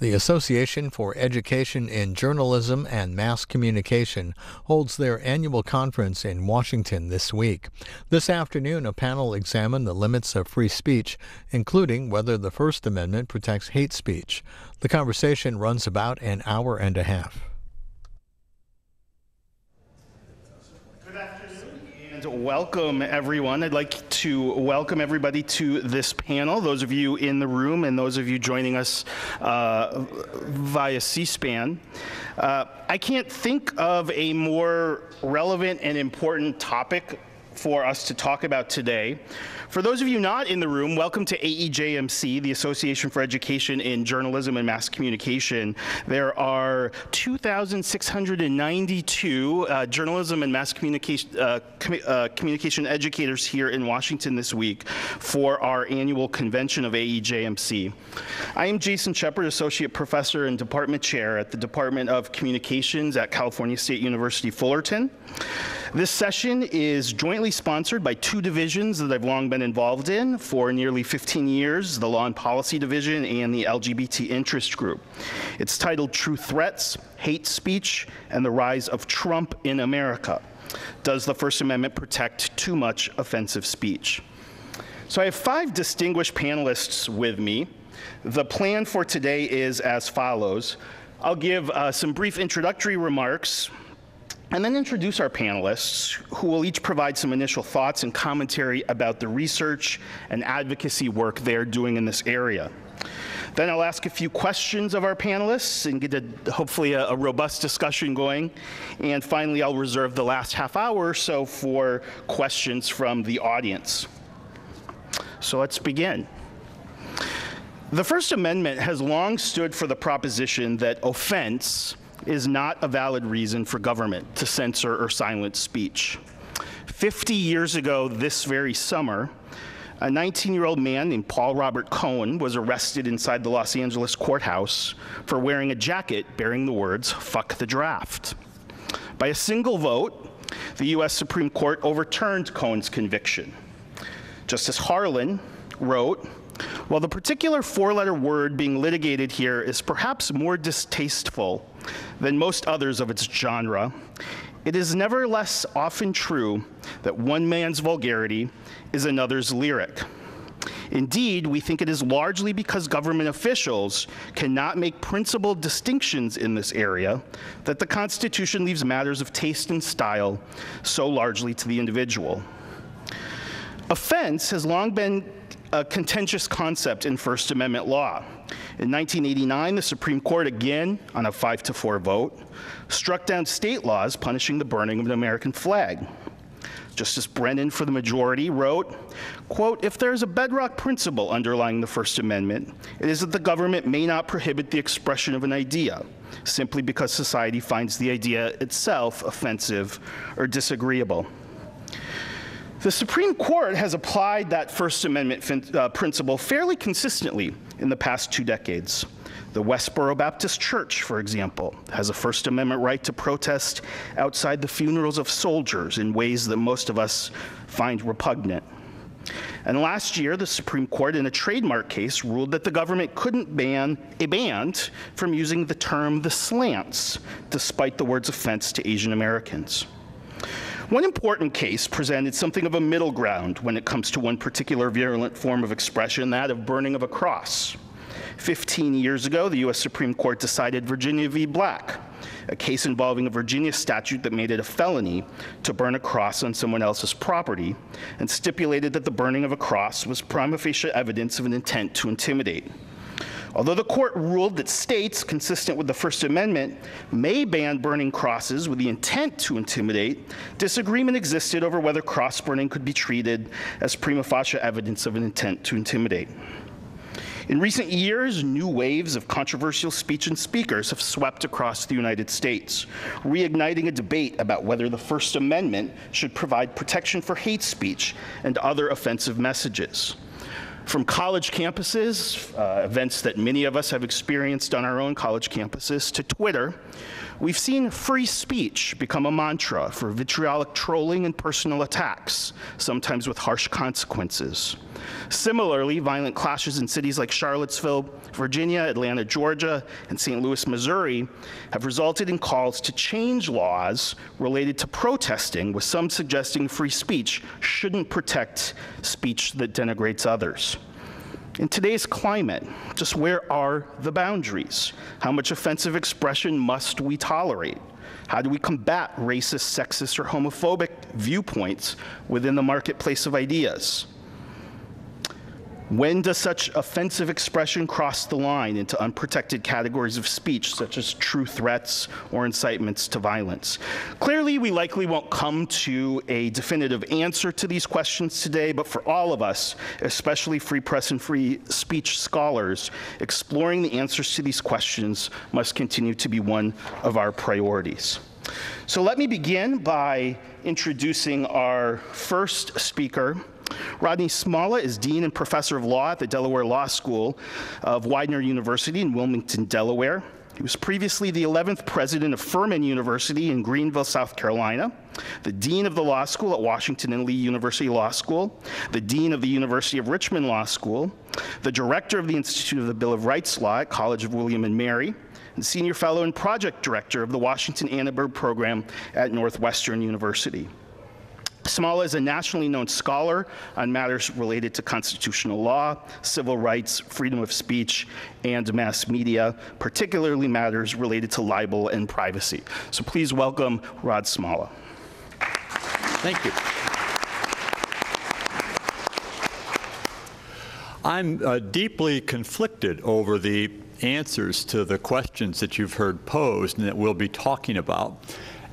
The Association for Education in Journalism and Mass Communication holds their annual conference in Washington this week. This afternoon, a panel examined the limits of free speech, including whether the First Amendment protects hate speech. The conversation runs about an hour and a half. Welcome, everyone. I'd like to welcome everybody to this panel, those of you in the room and those of you joining us via C-SPAN. I can't think of a more relevant and important topic for us to talk about today. For those of you not in the room, welcome to AEJMC, the Association for Education in Journalism and Mass Communication. There are 2,692 journalism and mass communication educators here in Washington this week for our annual convention of AEJMC. I am Jason Shepard, Associate Professor and Department Chair at the Department of Communications at California State University, Fullerton. This session is jointly sponsored by two divisions that I've long been involved in for nearly 15 years, the Law and Policy Division and the LGBT Interest Group. It's titled True Threats, Hate Speech, and the Rise of Trump in America. Does the First Amendment protect too much offensive speech? So I have 5 distinguished panelists with me. The plan for today is as follows. I'll give some brief introductory remarks and then introduce our panelists, who will each provide some initial thoughts and commentary about the research and advocacy work they're doing in this area. Then I'll ask a few questions of our panelists and get hopefully a robust discussion going. And finally, I'll reserve the last half hour or so for questions from the audience. So let's begin. The First Amendment has long stood for the proposition that offense is not a valid reason for government to censor or silence speech. 50 years ago this very summer, a 19-year-old man named Paul Robert Cohen was arrested inside the Los Angeles courthouse for wearing a jacket bearing the words, "Fuck the draft." By a single vote, the US Supreme Court overturned Cohen's conviction. Justice Harlan wrote, "While the particular 4-letter word being litigated here is perhaps more distasteful than most others of its genre, it is nevertheless often true that one man's vulgarity is another's lyric. Indeed, we think it is largely because government officials cannot make principled distinctions in this area that the Constitution leaves matters of taste and style so largely to the individual." Offense has long been a contentious concept in First Amendment law. In 1989, the Supreme Court, again on a 5-4 vote, struck down state laws punishing the burning of an American flag. Justice Brennan for the majority wrote, quote, "If there is a bedrock principle underlying the First Amendment, it is that the government may not prohibit the expression of an idea simply because society finds the idea itself offensive or disagreeable." The Supreme Court has applied that First Amendment principle fairly consistently in the past 2 decades. The Westboro Baptist Church, for example, has a First Amendment right to protest outside the funerals of soldiers in ways that most of us find repugnant. And last year, the Supreme Court, in a trademark case, ruled that the government couldn't ban a band from using the term "the slants," despite the word's offense to Asian Americans. One important case presented something of a middle ground when it comes to one particular virulent form of expression, that of burning of a cross. 15 years ago, the US Supreme Court decided Virginia v. Black, a case involving a Virginia statute that made it a felony to burn a cross on someone else's property, and stipulated that the burning of a cross was prima facie evidence of an intent to intimidate. Although the court ruled that states, consistent with the First Amendment, may ban burning crosses with the intent to intimidate, disagreement existed over whether cross burning could be treated as prima facie evidence of an intent to intimidate. In recent years, new waves of controversial speech and speakers have swept across the United States, reigniting a debate about whether the First Amendment should provide protection for hate speech and other offensive messages. From college campuses, events that many of us have experienced on our own college campuses, to Twitter, we've seen free speech become a mantra for vitriolic trolling and personal attacks, sometimes with harsh consequences. Similarly, violent clashes in cities like Charlottesville, Virginia, Atlanta, Georgia, and St. Louis, Missouri have resulted in calls to change laws related to protesting, with some suggesting free speech shouldn't protect speech that denigrates others. In today's climate, just where are the boundaries? How much offensive expression must we tolerate? How do we combat racist, sexist, or homophobic viewpoints within the marketplace of ideas? When does such offensive expression cross the line into unprotected categories of speech, such as true threats or incitements to violence? Clearly, we likely won't come to a definitive answer to these questions today, but for all of us, especially free press and free speech scholars, exploring the answers to these questions must continue to be one of our priorities. So let me begin by introducing our first speaker. Rodney Smalla is Dean and Professor of Law at the Delaware Law School of Widener University in Wilmington, Delaware. He was previously the 11th president of Furman University in Greenville, South Carolina, the Dean of the Law School at Washington and Lee University Law School, the Dean of the University of Richmond Law School, the Director of the Institute of the Bill of Rights Law at College of William and Mary, and Senior Fellow and Project Director of the Washington Annenberg Program at Northwestern University. Smalla is a nationally known scholar on matters related to constitutional law, civil rights, freedom of speech, and mass media, particularly matters related to libel and privacy. So please welcome Rod Smalla. Thank you. I'm deeply conflicted over the answers to the questions that you've heard posed and that we'll be talking about,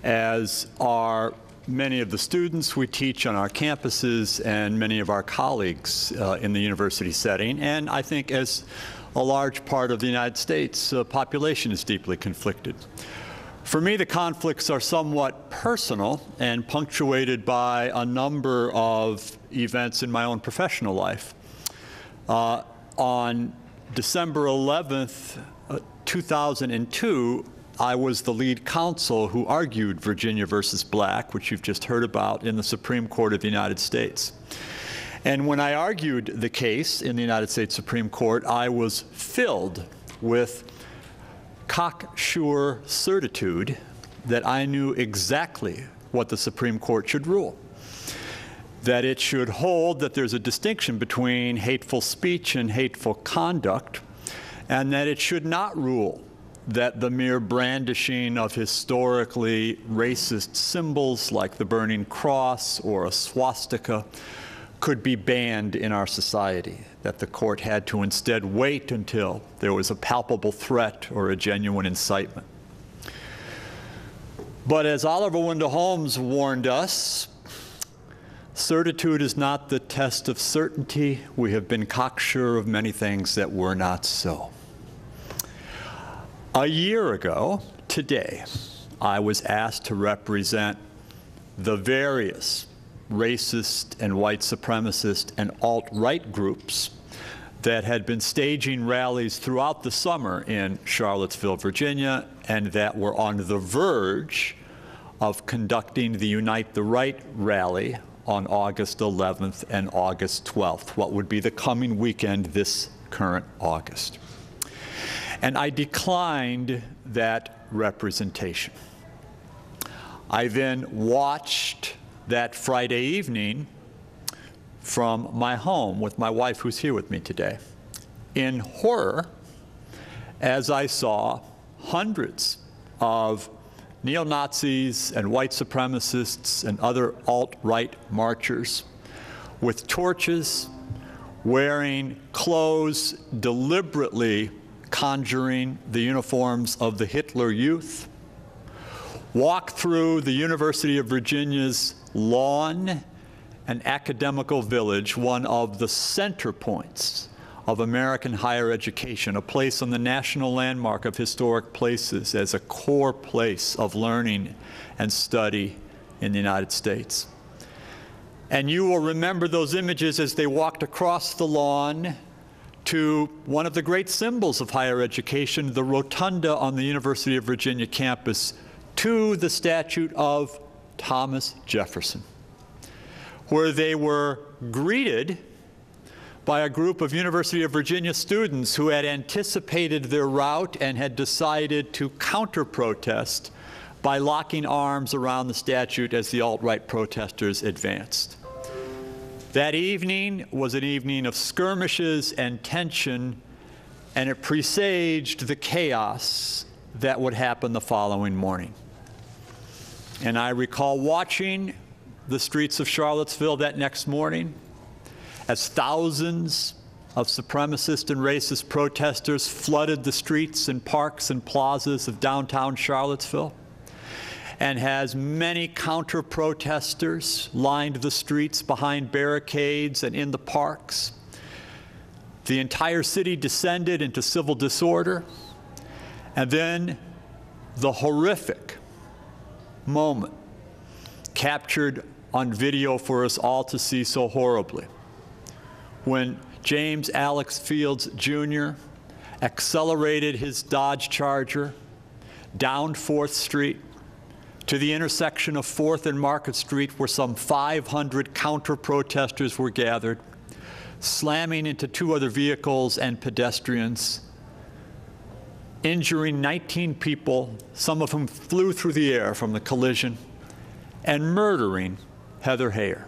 as are many of the students we teach on our campuses and many of our colleagues in the university setting, and I think as a large part of the United States population is deeply conflicted. For me, the conflicts are somewhat personal and punctuated by a number of events in my own professional life. On December 11th, 2002, I was the lead counsel who argued Virginia versus Black, which you've just heard about, in the Supreme Court of the United States. And when I argued the case in the United States Supreme Court, I was filled with cocksure certitude that I knew exactly what the Supreme Court should rule. That it should hold that there's a distinction between hateful speech and hateful conduct, and that it should not rule that the mere brandishing of historically racist symbols like the burning cross or a swastika could be banned in our society, that the court had to instead wait until there was a palpable threat or a genuine incitement. But as Oliver Wendell Holmes warned us, certitude is not the test of certainty. We have been cocksure of many things that were not so. A year ago, today, I was asked to represent the various racist and white supremacist and alt-right groups that had been staging rallies throughout the summer in Charlottesville, Virginia, and that were on the verge of conducting the Unite the Right rally on August 11th and August 12th, what would be the coming weekend this current August. And I declined that representation. I then watched that Friday evening from my home with my wife, who's here with me today, in horror, as I saw hundreds of neo-Nazis and white supremacists and other alt-right marchers with torches, wearing clothes deliberately conjuring the uniforms of the Hitler Youth, walk through the University of Virginia's lawn and academical village, one of the center points of American higher education, a place on the national landmark of historic places as a core place of learning and study in the United States. And you will remember those images as they walked across the lawn to one of the great symbols of higher education, the rotunda on the University of Virginia campus, to the statue of Thomas Jefferson, where they were greeted by a group of University of Virginia students who had anticipated their route and had decided to counter-protest by locking arms around the statue as the alt-right protesters advanced. That evening was an evening of skirmishes and tension, and it presaged the chaos that would happen the following morning. And I recall watching the streets of Charlottesville that next morning as thousands of supremacist and racist protesters flooded the streets and parks and plazas of downtown Charlottesville, and as many counter-protesters lined the streets behind barricades and in the parks. The entire city descended into civil disorder, and then the horrific moment captured on video for us all to see so horribly, when James Alex Fields Jr. accelerated his Dodge Charger down 4th Street to the intersection of 4th and Market Street, where some 500 counter-protesters were gathered, slamming into 2 other vehicles and pedestrians, injuring 19 people, some of whom flew through the air from the collision, and murdering Heather Heyer.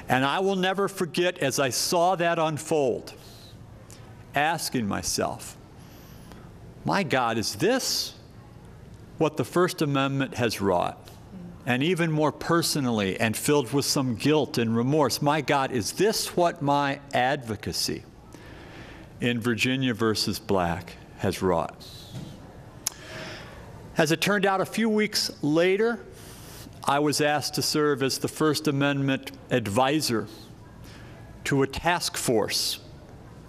And I will never forget, as I saw that unfold, asking myself, my God, is this what the First Amendment has wrought? And even more personally, and filled with some guilt and remorse, my God, is this what my advocacy in Virginia versus Black has wrought? As it turned out, a few weeks later, I was asked to serve as the First Amendment advisor to a task force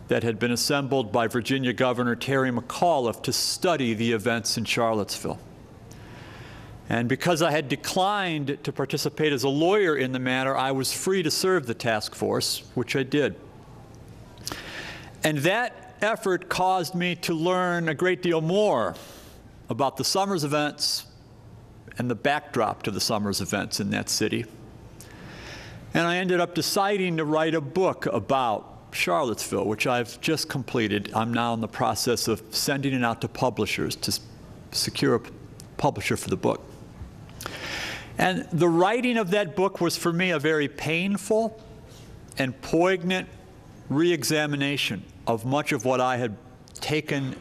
that had been assembled by Virginia Governor Terry McAuliffe to study the events in Charlottesville. And because I had declined to participate as a lawyer in the matter, I was free to serve the task force, which I did. And that effort caused me to learn a great deal more about the summer's events and the backdrop to the summer's events in that city. And I ended up deciding to write a book about Charlottesville, which I've just completed. I'm now in the process of sending it out to publishers to secure a publisher for the book. And the writing of that book was for me a very painful and poignant re-examination of much of what I had taken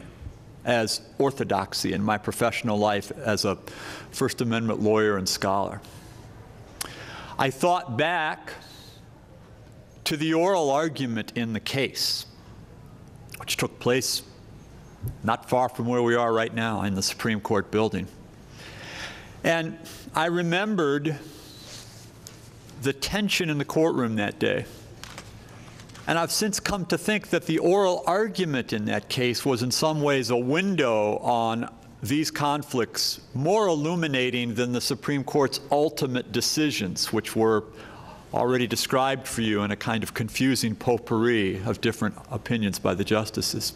as orthodoxy in my professional life as a First Amendment lawyer and scholar. I thought back to the oral argument in the case, which took place not far from where we are right now in the Supreme Court building. And I remembered the tension in the courtroom that day. And I've since come to think that the oral argument in that case was in some ways a window on these conflicts more illuminating than the Supreme Court's ultimate decisions, which were already described for you in a kind of confusing potpourri of different opinions by the justices.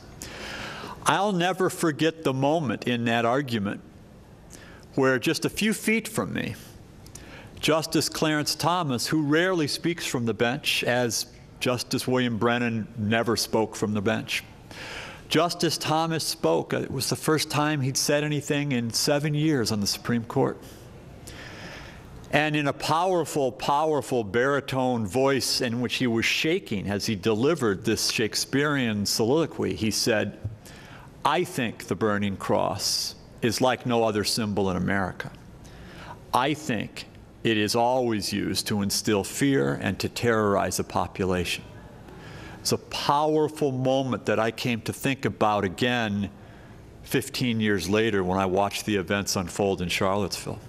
I'll never forget the moment in that argument where just a few feet from me, Justice Clarence Thomas, who rarely speaks from the bench, as Justice William Brennan never spoke from the bench, Justice Thomas spoke. It was the first time he'd said anything in 7 years on the Supreme Court. And in a powerful, powerful baritone voice in which he was shaking as he delivered this Shakespearean soliloquy, he said, "I think the burning cross is like no other symbol in America. I think it is always used to instill fear and to terrorize a population." It's a powerful moment that I came to think about again 15 years later when I watched the events unfold in Charlottesville.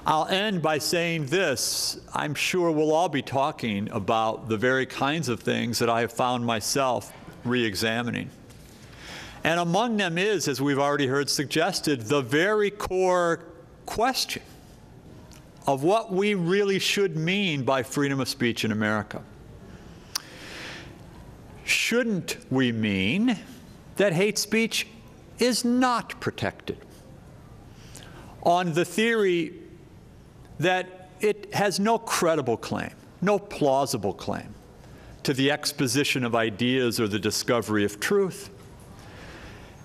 I'll end by saying this. I'm sure we'll all be talking about the very kinds of things that I have found myself re-examining. And among them is, as we've already heard suggested, the very core question of what we really should mean by freedom of speech in America. Shouldn't we mean that hate speech is not protected on the theory that it has no credible claim, no plausible claim to the exposition of ideas or the discovery of truth,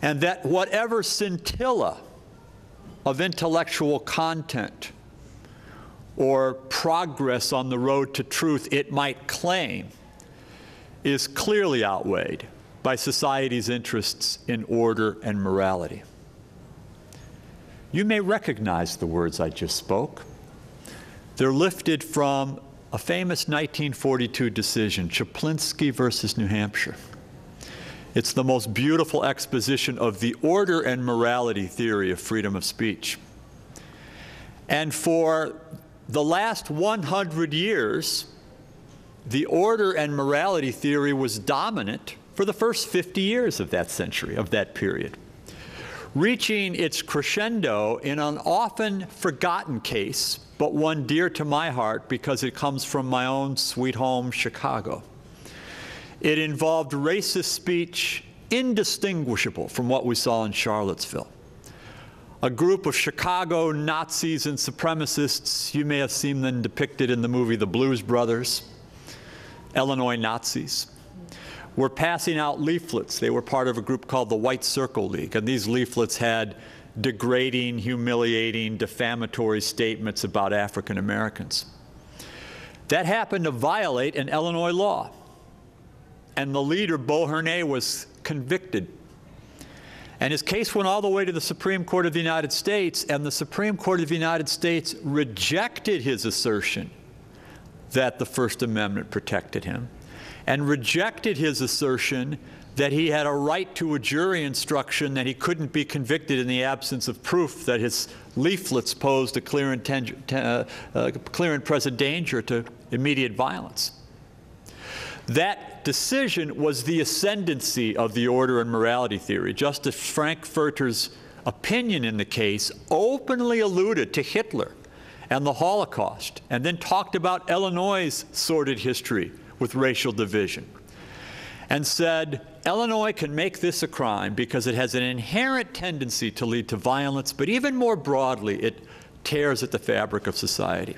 and that whatever scintilla of intellectual content or progress on the road to truth it might claim is clearly outweighed by society's interests in order and morality? You may recognize the words I just spoke. They're lifted from a famous 1942 decision, Chaplinsky versus New Hampshire. It's the most beautiful exposition of the order and morality theory of freedom of speech. And for the last 100 years, the order and morality theory was dominant for the first 50 years of that century, of that period, reaching its crescendo in an often forgotten case, but one dear to my heart because it comes from my own sweet home, Chicago. It involved racist speech indistinguishable from what we saw in Charlottesville. A group of Chicago Nazis and supremacists, you may have seen them depicted in the movie The Blues Brothers, Illinois Nazis, were passing out leaflets. They were part of a group called the White Circle League, and these leaflets had degrading, humiliating, defamatory statements about African Americans. That happened to violate an Illinois law, and the leader, Beauharnais, was convicted. And his case went all the way to the Supreme Court of the United States, and the Supreme Court of the United States rejected his assertion that the First Amendment protected him, and rejected his assertion that he had a right to a jury instruction that he couldn't be convicted in the absence of proof that his leaflets posed a clear and present danger to immediate violence. That decision was the ascendancy of the order and morality theory. Justice Frankfurter's opinion in the case openly alluded to Hitler and the Holocaust, and then talked about Illinois' sordid history with racial division, and said, Illinois can make this a crime because it has an inherent tendency to lead to violence, but even more broadly, it tears at the fabric of society.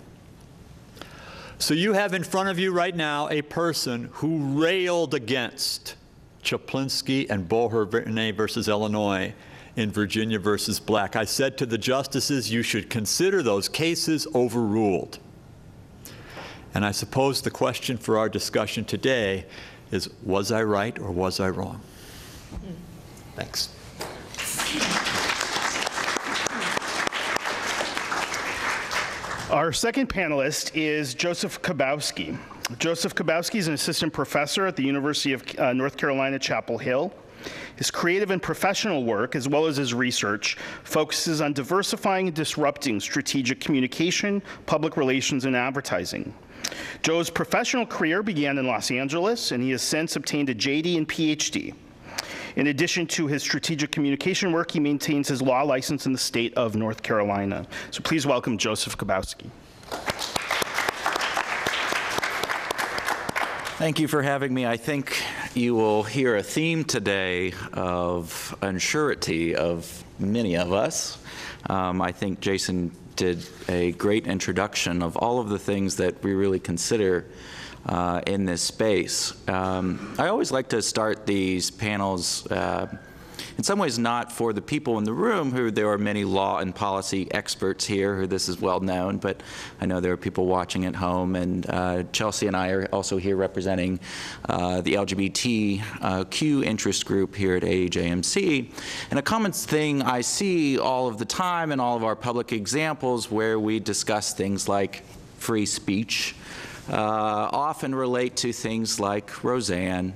So you have in front of you right now a person who railed against Chaplinsky and Beauharnais versus Illinois in Virginia versus Black. I said to the justices, you should consider those cases overruled. And I suppose the question for our discussion today is, was I right or was I wrong? Thanks. Our second panelist is Joseph Kabowski. Joseph Kabowski is an assistant professor at the University of North Carolina, Chapel Hill. His creative and professional work, as well as his research, focuses on diversifying and disrupting strategic communication, public relations, and advertising. Joe's professional career began in Los Angeles, and he has since obtained a JD and PhD. In addition to his strategic communication work, he maintains his law license in the state of North Carolina. So please welcome Joseph Kabowski. Thank you for having me. I think you will hear a theme today of unsurety of many of us. I think Jason did a great introduction of all of the things that we really consider in this space. I always like to start these panels in some ways not for the people in the room, who there are many law and policy experts here who this is well known, but I know there are people watching at home, and Chelsea and I are also here representing the LGBTQ interest group here at AAJMC. And a common thing I see all of the time in all of our public examples where we discuss things like free speech often relate to things like Roseanne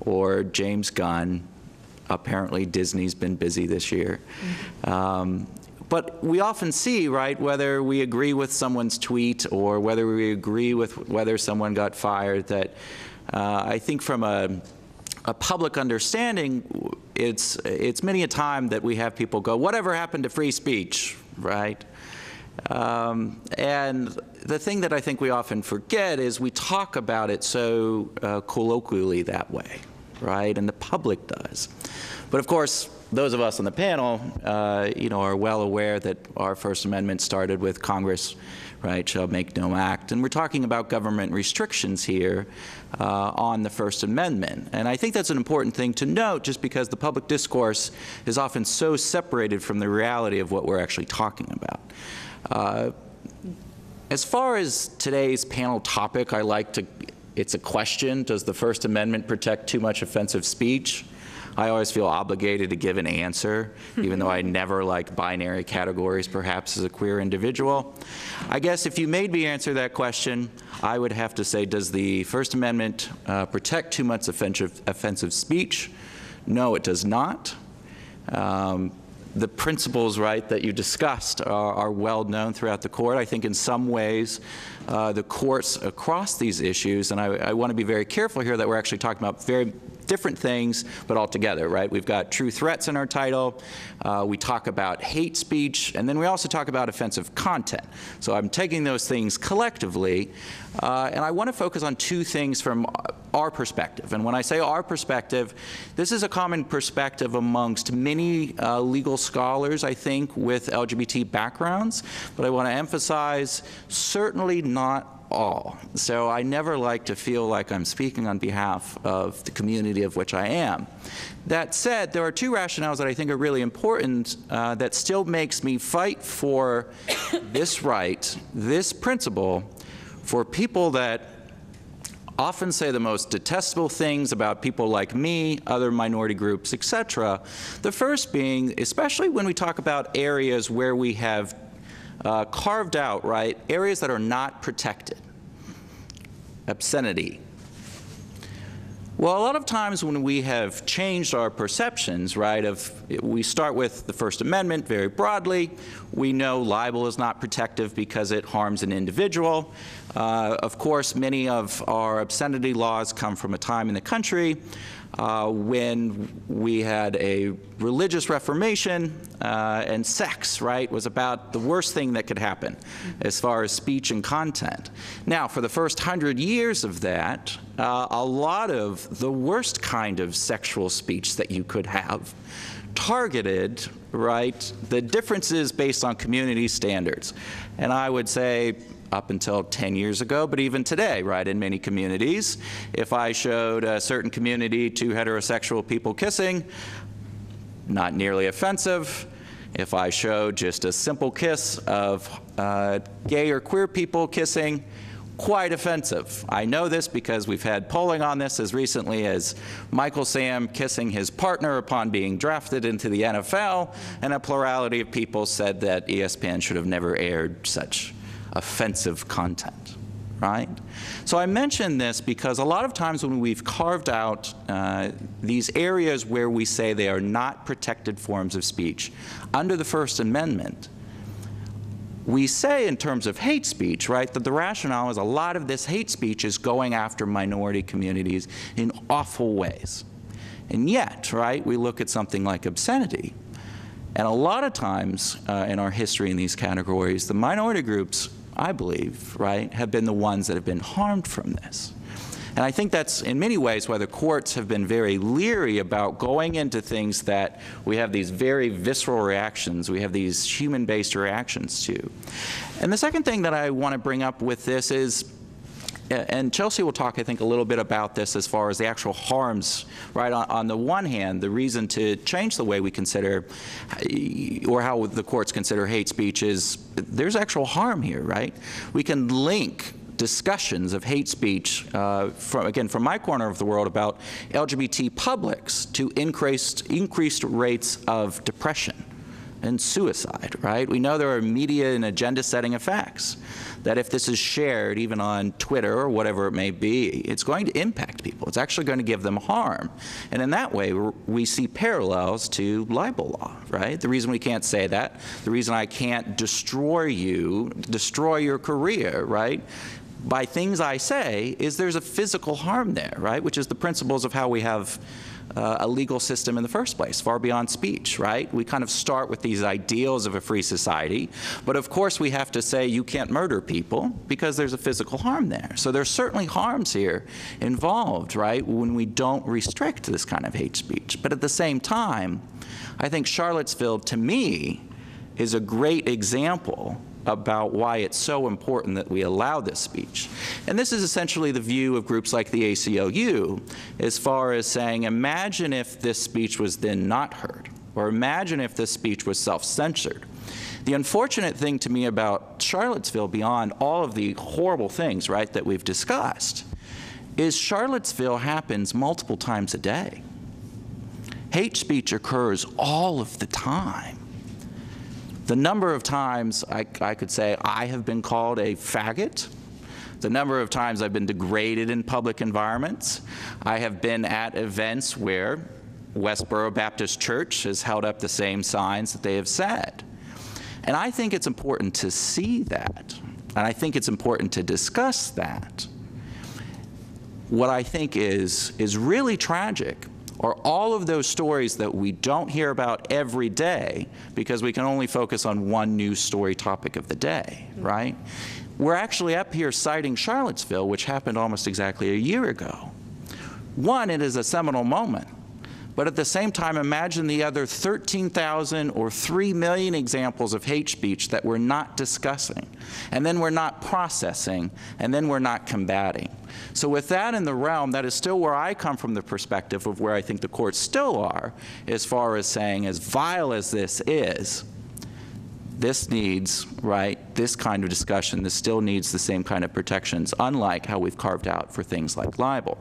or James Gunn. Apparently Disney's been busy this year. But we often see, right, whether we agree with someone's tweet or whether we agree with whether someone got fired, that I think from a public understanding, it's many a time that we have people go, whatever happened to free speech, right? And the thing that I think we often forget is we talk about it so colloquially that way, right? And the public does. But of course, those of us on the panel, are well aware that our First Amendment started with Congress, right, shall make no act. And we're talking about government restrictions here on the First Amendment. And I think that's an important thing to note, just because the public discourse is often so separated from the reality of what we're actually talking about. As far as today's panel topic, it's a question: does the First Amendment protect too much offensive speech? I always feel obligated to give an answer, even though I never like binary categories, perhaps, as a queer individual. I guess if you made me answer that question, I would have to say, does the First Amendment protect too much offensive speech? No, it does not. The principles, right, that you discussed are well known throughout the court. I think in some ways the courts across these issues, and I want to be very careful here that we're actually talking about very different things, but all together, right? We've got true threats in our title. We talk about hate speech, and then we also talk about offensive content. So I'm taking those things collectively, and I want to focus on two things from our perspective. And when I say our perspective, this is a common perspective amongst many legal scholars, I think, with LGBT backgrounds, but I want to emphasize certainly not all. So I never like to feel like I'm speaking on behalf of the community of which I am. That said, there are two rationales that I think are really important that still makes me fight for this right, this principle, for people that often say the most detestable things about people like me, other minority groups, etc. The first being, especially when we talk about areas where we have carved out, right, areas that are not protected. Obscenity. Well, a lot of times when we have changed our perceptions, right, we start with the First Amendment very broadly. We know libel is not protective because it harms an individual. Of course, many of our obscenity laws come from a time in the country when we had a religious reformation and sex, right, was about the worst thing that could happen as far as speech and content. Now, for the first 100 years of that, a lot of the worst kind of sexual speech that you could have targeted, right, the differences based on community standards. And I would say up until 10 years ago, but even today, right, in many communities, if I showed a certain community two heterosexual people kissing, not nearly offensive. If I showed just a simple kiss of gay or queer people kissing, quite offensive. I know this because we've had polling on this as recently as Michael Sam kissing his partner upon being drafted into the NFL, and a plurality of people said that ESPN should have never aired such offensive content, right? So I mention this because a lot of times when we've carved out these areas where we say they are not protected forms of speech under the First Amendment, we say in terms of hate speech, right, that the rationale is a lot of this hate speech is going after minority communities in awful ways. And yet, right, we look at something like obscenity, and a lot of times in our history in these categories, the minority groups, I believe, right, have been the ones that have been harmed from this. And I think that's in many ways why the courts have been very leery about going into things that we have these very visceral reactions, we have these human-based reactions to. And the second thing that I want to bring up with this is, and Chelsea will talk, I think, a little bit about this as far as the actual harms, right? On the one hand, the reason to change the way we consider, or how the courts consider hate speech is there's actual harm here, right? We can link discussions of hate speech, from my corner of the world about LGBT publics to increased rates of depression and suicide, right? We know there are media and agenda-setting effects, that if this is shared, even on Twitter or whatever it may be, it's going to impact people. It's actually going to give them harm. And in that way, we see parallels to libel law, right? The reason we can't say that, the reason I can't destroy you, destroy your career, right? by things I say is there's a physical harm there, right? Which is the principles of how we have a legal system in the first place, far beyond speech, right? We kind of start with these ideals of a free society, but of course we have to say you can't murder people because there's a physical harm there. So there's certainly harms here involved, right, when we don't restrict this kind of hate speech. But at the same time, I think Charlottesville, to me, is a great example about why it's so important that we allow this speech. And this is essentially the view of groups like the ACLU as far as saying, imagine if this speech was then not heard, or imagine if this speech was self-censored. The unfortunate thing to me about Charlottesville, beyond all of the horrible things, right, that we've discussed, is Charlottesville happens multiple times a day. Hate speech occurs all of the time. The number of times I could say I have been called a faggot, the number of times I've been degraded in public environments. I have been at events where Westboro Baptist Church has held up the same signs that they have said. And I think it's important to see that, and I think it's important to discuss that. What I think is really tragic are all of those stories that we don't hear about every day because we can only focus on one news story topic of the day, right? We're actually up here citing Charlottesville, which happened almost exactly a year ago. One, it is a seminal moment. But at the same time, imagine the other 13,000 or 3 million examples of hate speech that we're not discussing, and then we're not processing, and then we're not combating. So with that in the realm, that is still where I come from, the perspective of where I think the courts still are, as far as saying, as vile as this is, this needs, right, this kind of discussion, this still needs the same kind of protections, unlike how we've carved out for things like libel.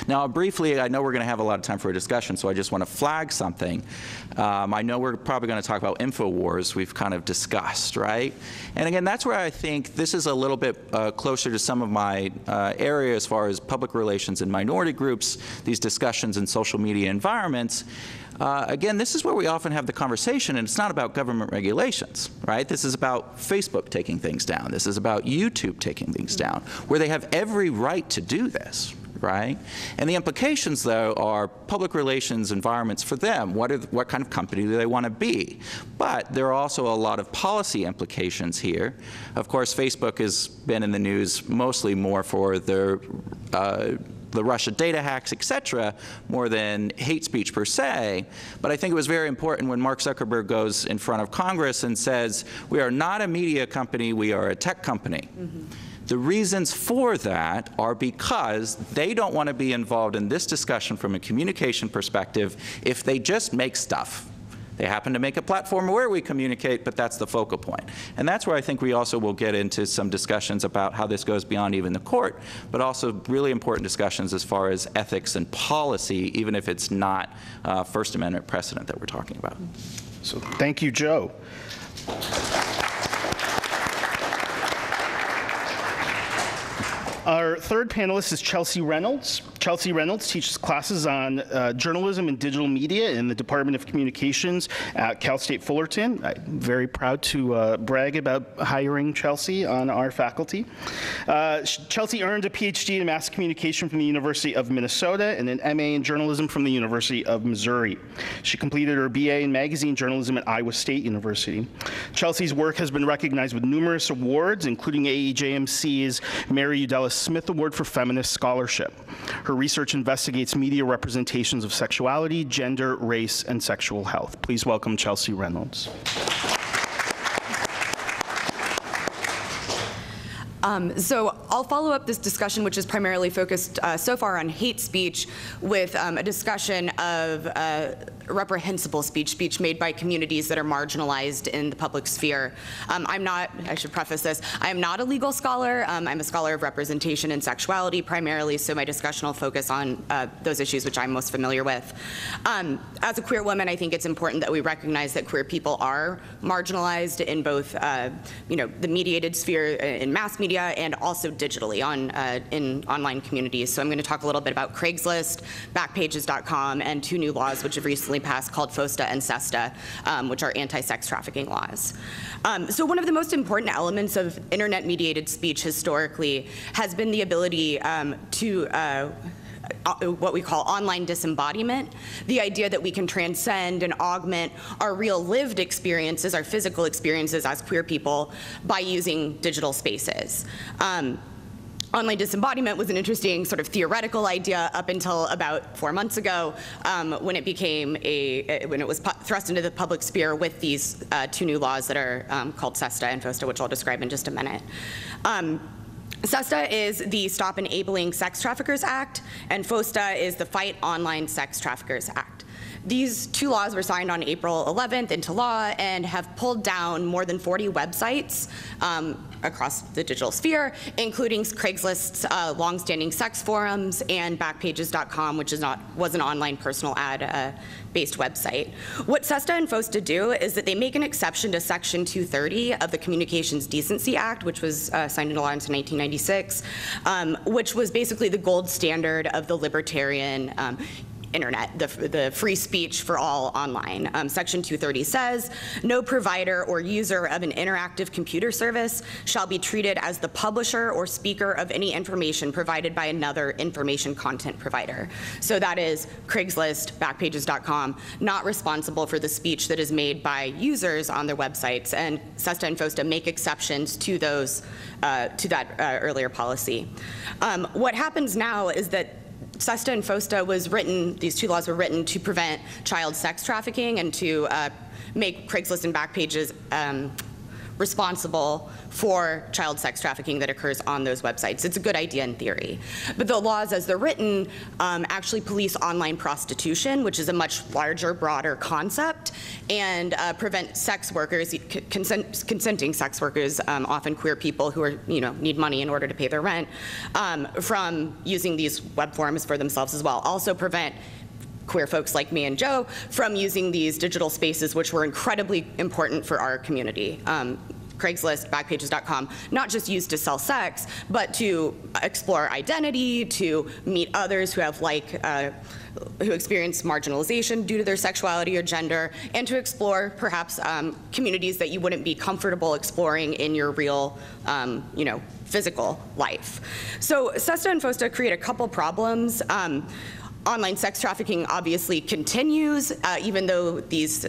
Now, briefly, I know we're going to have a lot of time for a discussion, so I just want to flag something. I know we're probably going to talk about InfoWars, we've kind of discussed, right? And again, that's where I think this is a little bit closer to some of my area as far as public relations and minority groups, these discussions in social media environments. Again, this is where we often have the conversation, and it's not about government regulations, right? This is about Facebook taking things down. This is about YouTube taking things down, where they have every right to do this, right? And the implications, though, are public relations environments for them. What kind of company do they want to be? But there are also a lot of policy implications here. Of course, Facebook has been in the news mostly more for the Russia data hacks, et cetera, more than hate speech per se. But I think it was very important when Mark Zuckerberg goes in front of Congress and says, we are not a media company, we are a tech company. Mm-hmm. The reasons for that are because they don't want to be involved in this discussion from a communication perspective if they just make stuff. They happen to make a platform where we communicate, but that's the focal point. And that's where I think we also will get into some discussions about how this goes beyond even the court, but also really important discussions as far as ethics and policy, even if it's not First Amendment precedent that we're talking about. So thank you, Joe. Our third panelist is Chelsea Reynolds. Chelsea Reynolds teaches classes on journalism and digital media in the Department of Communications at Cal State Fullerton. I'm very proud to brag about hiring Chelsea on our faculty. Chelsea earned a PhD in mass communication from the University of Minnesota and an MA in journalism from the University of Missouri. She completed her BA in magazine journalism at Iowa State University. Chelsea's work has been recognized with numerous awards, including AEJMC's Mary Udella Smith Award for Feminist Scholarship. Her research investigates media representations of sexuality, gender, race, and sexual health. Please welcome Chelsea Reynolds. So I'll follow up this discussion, which is primarily focused so far on hate speech, with a discussion of reprehensible speech made by communities that are marginalized in the public sphere. I should preface this, I am not a legal scholar. I'm a scholar of representation and sexuality primarily, so my discussion will focus on those issues which I'm most familiar with. As a queer woman, I think it's important that we recognize that queer people are marginalized in both the mediated sphere in mass media and also digitally in online communities. So I'm going to talk a little bit about Craigslist, Backpages.com, and two new laws which have recently recently passed called FOSTA and SESTA, which are anti-sex trafficking laws. So one of the most important elements of internet-mediated speech historically has been the ability to what we call online disembodiment, the idea that we can transcend and augment our real lived experiences, our physical experiences as queer people by using digital spaces. Online disembodiment was an interesting sort of theoretical idea up until about 4 months ago, when it became when it was thrust into the public sphere with these 2 new laws that are called SESTA and FOSTA, which I'll describe in just a minute. SESTA is the Stop Enabling Sex Traffickers Act, and FOSTA is the Fight Online Sex Traffickers Act. These 2 laws were signed on April 11th into law and have pulled down more than 40 websites across the digital sphere, including Craigslist's longstanding sex forums and Backpages.com, which was an online personal ad based website. What SESTA and FOSTA do is that they make an exception to Section 230 of the Communications Decency Act, which was signed into law in 1996, which was basically the gold standard of the libertarian internet, the free speech for all online. Section 230 says, no provider or user of an interactive computer service shall be treated as the publisher or speaker of any information provided by another information content provider. So that is Craigslist, Backpages.com, not responsible for the speech that is made by users on their websites, and SESTA and FOSTA make exceptions to those, to that earlier policy. What happens now is that SESTA and FOSTA was written, these 2 laws were written to prevent child sex trafficking and to make Craigslist and Backpages responsible for child sex trafficking that occurs on those websites. It's a good idea in theory. But the laws as they're written actually police online prostitution, which is a much larger, broader concept, and prevent sex workers, consenting sex workers, often queer people who are, need money in order to pay their rent, from using these web forums for themselves as well. Also prevent queer folks like me and Joe from using these digital spaces, which were incredibly important for our community. Craigslist, Backpages.com, not just used to sell sex, but to explore identity, to meet others who have who experience marginalization due to their sexuality or gender, and to explore perhaps communities that you wouldn't be comfortable exploring in your real, physical life. So SESTA and FOSTA create a couple problems. Online sex trafficking obviously continues, even though these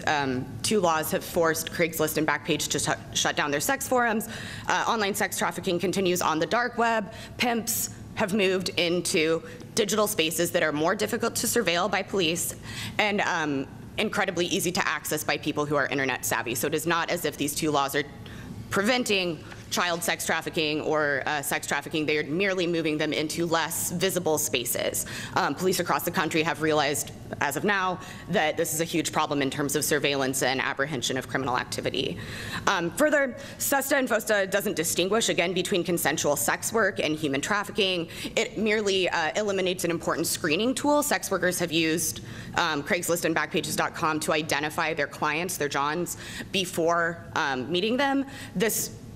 2 laws have forced Craigslist and Backpage to shut down their sex forums. Online sex trafficking continues on the dark web. Pimps have moved into digital spaces that are more difficult to surveil by police and incredibly easy to access by people who are internet savvy. So it is not as if these 2 laws are preventing child sex trafficking or sex trafficking. They are merely moving them into less visible spaces. Police across the country have realized, as of now, that this is a huge problem in terms of surveillance and apprehension of criminal activity. Further, SESTA and FOSTA doesn't distinguish, again, between consensual sex work and human trafficking. It merely eliminates an important screening tool. Sex workers have used Craigslist and Backpages.com to identify their clients, their Johns, before meeting them.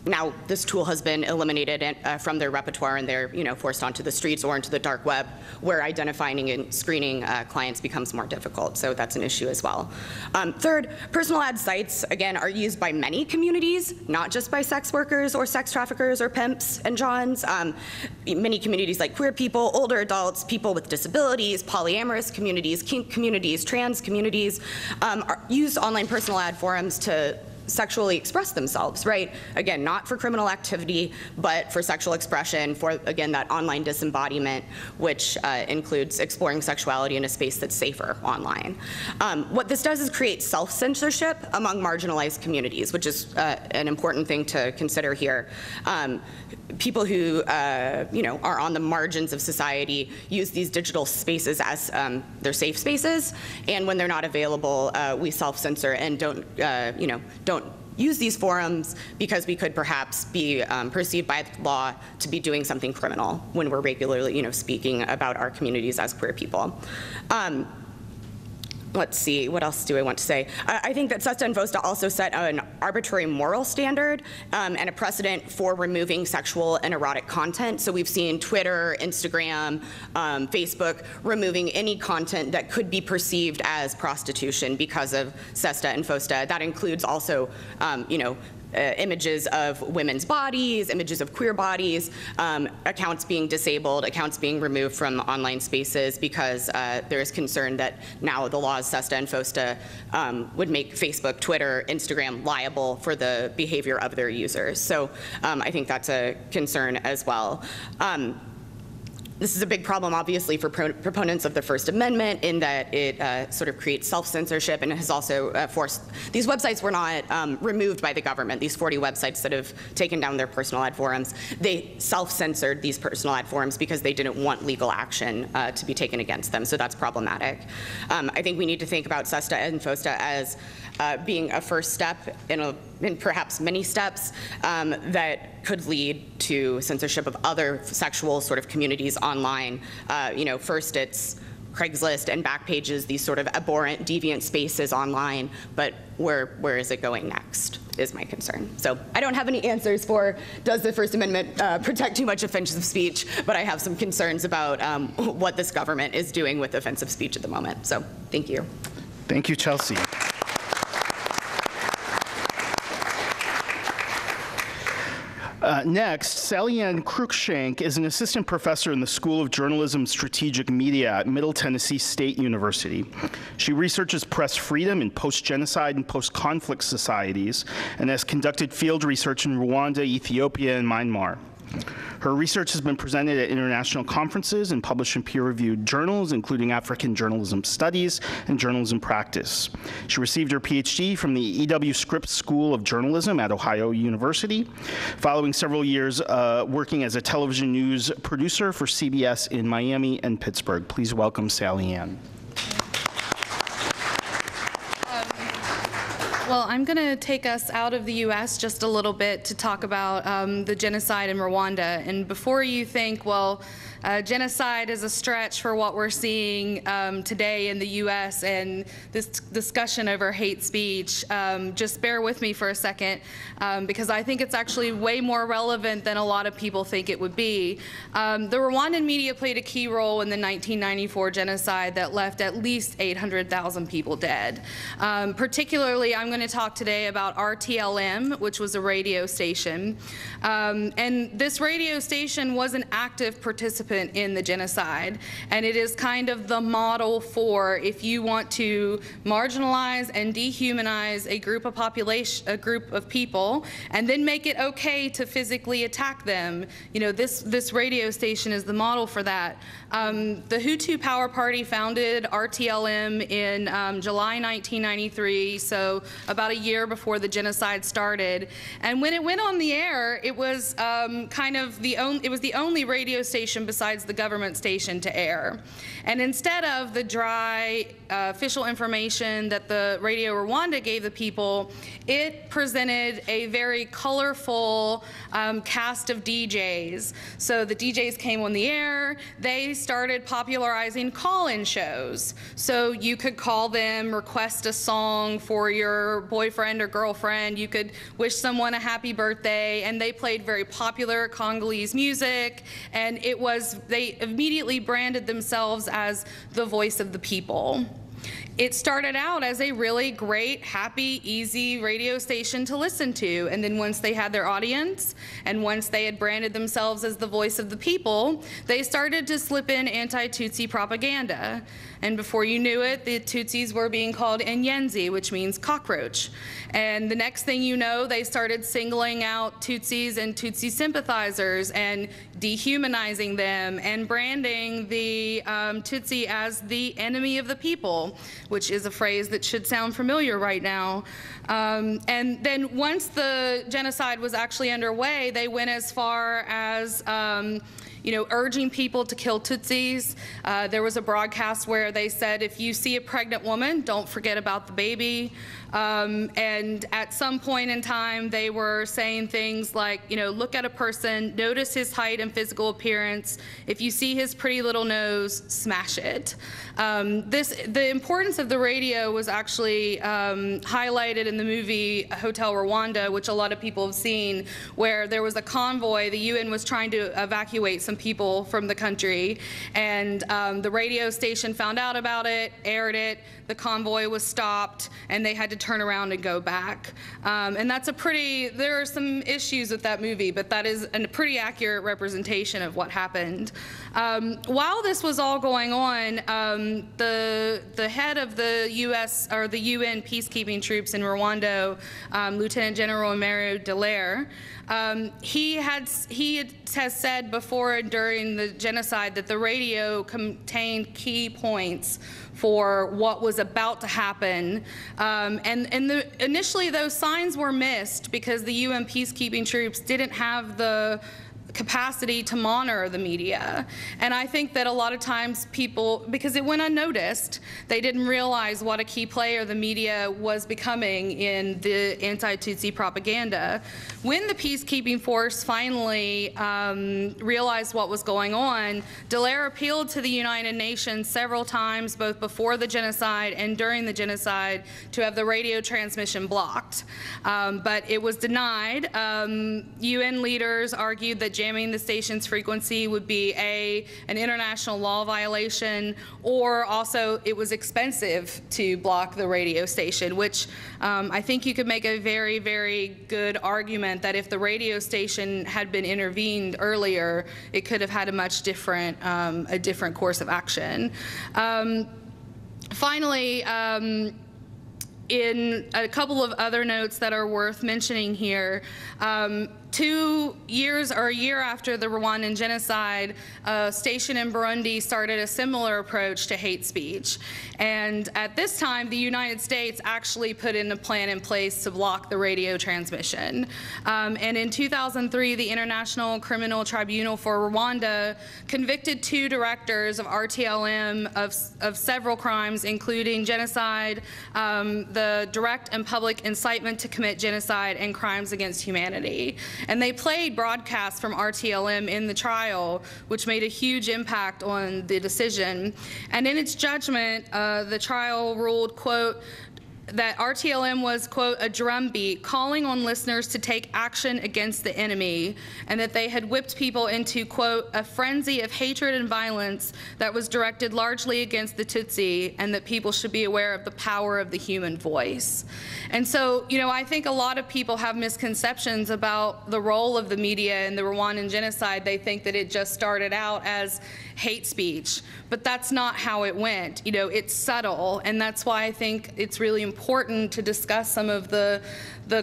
Now, this tool has been eliminated from their repertoire, and they're forced onto the streets or into the dark web, where identifying and screening clients becomes more difficult. So that's an issue as well. Third, personal ad sites, again, are used by many communities, not just by sex workers or sex traffickers or pimps and Johns. Many communities like queer people, older adults, people with disabilities, polyamorous communities, kink communities, trans communities, use online personal ad forums to sexually express themselves, right? Again, not for criminal activity, but for sexual expression, for, again, that online disembodiment, which includes exploring sexuality in a space that's safer online. What this does is create self-censorship among marginalized communities, which is an important thing to consider here. People who, are on the margins of society use these digital spaces as their safe spaces, and when they're not available, we self-censor and don't use these forums because we could perhaps be perceived by law to be doing something criminal when we're regularly, speaking about our communities as queer people. let's see, what else do I want to say? I think that SESTA and FOSTA also set an arbitrary moral standard and a precedent for removing sexual and erotic content. So we've seen Twitter, Instagram, Facebook removing any content that could be perceived as prostitution because of SESTA and FOSTA. That includes also, images of women's bodies, images of queer bodies, accounts being disabled, accounts being removed from online spaces because there is concern that now the laws SESTA and FOSTA would make Facebook, Twitter, Instagram liable for the behavior of their users. So I think that's a concern as well. This is a big problem, obviously, for proponents of the First Amendment in that it sort of creates self-censorship and has also forced, these websites were not removed by the government, these 40 websites that have taken down their personal ad forums. They self-censored these personal ad forums because they didn't want legal action to be taken against them, so that's problematic. I think we need to think about SESTA and FOSTA as being a first step in perhaps many steps that could lead to censorship of other sexual sort of communities online. First it's Craigslist and Backpages, these sort of abhorrent, deviant spaces online, but where is it going next is my concern. So I don't have any answers for does the First Amendment protect too much offensive speech, but I have some concerns about what this government is doing with offensive speech at the moment. So thank you. Thank you, Chelsea. Next, Sally Ann Cruikshank is an assistant professor in the School of Journalism Strategic Media at Middle Tennessee State University. She researches press freedom in post-genocide and post-conflict societies and has conducted field research in Rwanda, Ethiopia, and Myanmar. Her research has been presented at international conferences and published in peer-reviewed journals, including African Journalism Studies and Journalism Practice. She received her PhD from the E.W. Scripps School of Journalism at Ohio University, following several years working as a television news producer for CBS in Miami and Pittsburgh. Please welcome Sally Ann. Well, I'm going to take us out of the U.S. just a little bit to talk about the genocide in Rwanda. And before you think, well, genocide is a stretch for what we're seeing today in the U.S. and this discussion over hate speech, just bear with me for a second because I think it's actually way more relevant than a lot of people think it would be. The Rwandan media played a key role in the 1994 genocide that left at least 800,000 people dead. Particularly, I'm going to talk today about RTLM, which was a radio station. And this radio station was an active participant in the genocide, and it is kind of the model for if you want to marginalize and dehumanize a group of people, and then make it okay to physically attack them. This radio station is the model for that. The Hutu Power Party founded RTLM in July 1993, so about a year before the genocide started. And when it went on the air, it was the only radio station besides the government station to air. And instead of the dry official information that the Radio Rwanda gave the people, it presented a very colorful cast of DJs. So the DJs came on the air, they started popularizing call-in shows. So you could call them, request a song for your boyfriend or girlfriend, you could wish someone a happy birthday, and they played very popular Congolese music, and they immediately branded themselves as the voice of the people. It started out as a really great, happy, easy radio station to listen to, and then once they had their audience, and once they had branded themselves as the voice of the people, they started to slip in anti-Tutsi propaganda. And before you knew it, the Tutsis were being called Inyenzi, which means cockroach. And the next thing you know, they started singling out Tutsis and Tutsi sympathizers and dehumanizing them and branding the Tutsi as the enemy of the people, which is a phrase that should sound familiar right now. And then once the genocide was actually underway, they went as far as urging people to kill Tutsis. There was a broadcast where they said, if you see a pregnant woman, don't forget about the baby. And at some point in time, they were saying things like, look at a person, notice his height and physical appearance. If you see his pretty little nose, smash it. The importance of the radio was actually highlighted in the movie Hotel Rwanda, which a lot of people have seen, where there was a convoy. The UN was trying to evacuate some people from the country, and the radio station found out about it, aired it, the convoy was stopped, and they had to turn around and go back. And that's there are some issues with that movie, but that is a pretty accurate representation of what happened. While this was all going on, the head of the U.S. or the UN peacekeeping troops in Rwanda, Lieutenant General Emery Dallaire, he has said before and during the genocide that the radio contained key points for what was about to happen. Initially, those signs were missed because the UN peacekeeping troops didn't have the capacity to monitor the media. And I think that a lot of times people, because it went unnoticed, they didn't realize what a key player the media was becoming in the anti-Tutsi propaganda. When the peacekeeping force finally realized what was going on, Dallaire appealed to the United Nations several times, both before the genocide and during the genocide, to have the radio transmission blocked. But it was denied. UN leaders argued that jamming the station's frequency would be an international law violation, or also it was expensive to block the radio station, which I think you could make a very, very good argument that if the radio station had been intervened earlier, it could have had a much different, a different course of action. Finally, in a couple of other notes that are worth mentioning here, 2 years or a year after the Rwandan genocide, a station in Burundi started a similar approach to hate speech. And at this time, the United States actually put in a plan in place to block the radio transmission. And in 2003, the International Criminal Tribunal for Rwanda convicted 2 directors of RTLM of several crimes, including genocide, the direct and public incitement to commit genocide, and crimes against humanity. And they played broadcasts from RTLM in the trial, which made a huge impact on the decision. And in its judgment, the trial ruled, quote, that RTLM was, quote, a drumbeat calling on listeners to take action against the enemy, and that they had whipped people into, quote, a frenzy of hatred and violence that was directed largely against the Tutsi, and that people should be aware of the power of the human voice. And so, I think a lot of people have misconceptions about the role of the media in the Rwandan genocide. They think that it just started out as hate speech, but that's not how it went. It's subtle, and that's why I think it's really important to discuss some of the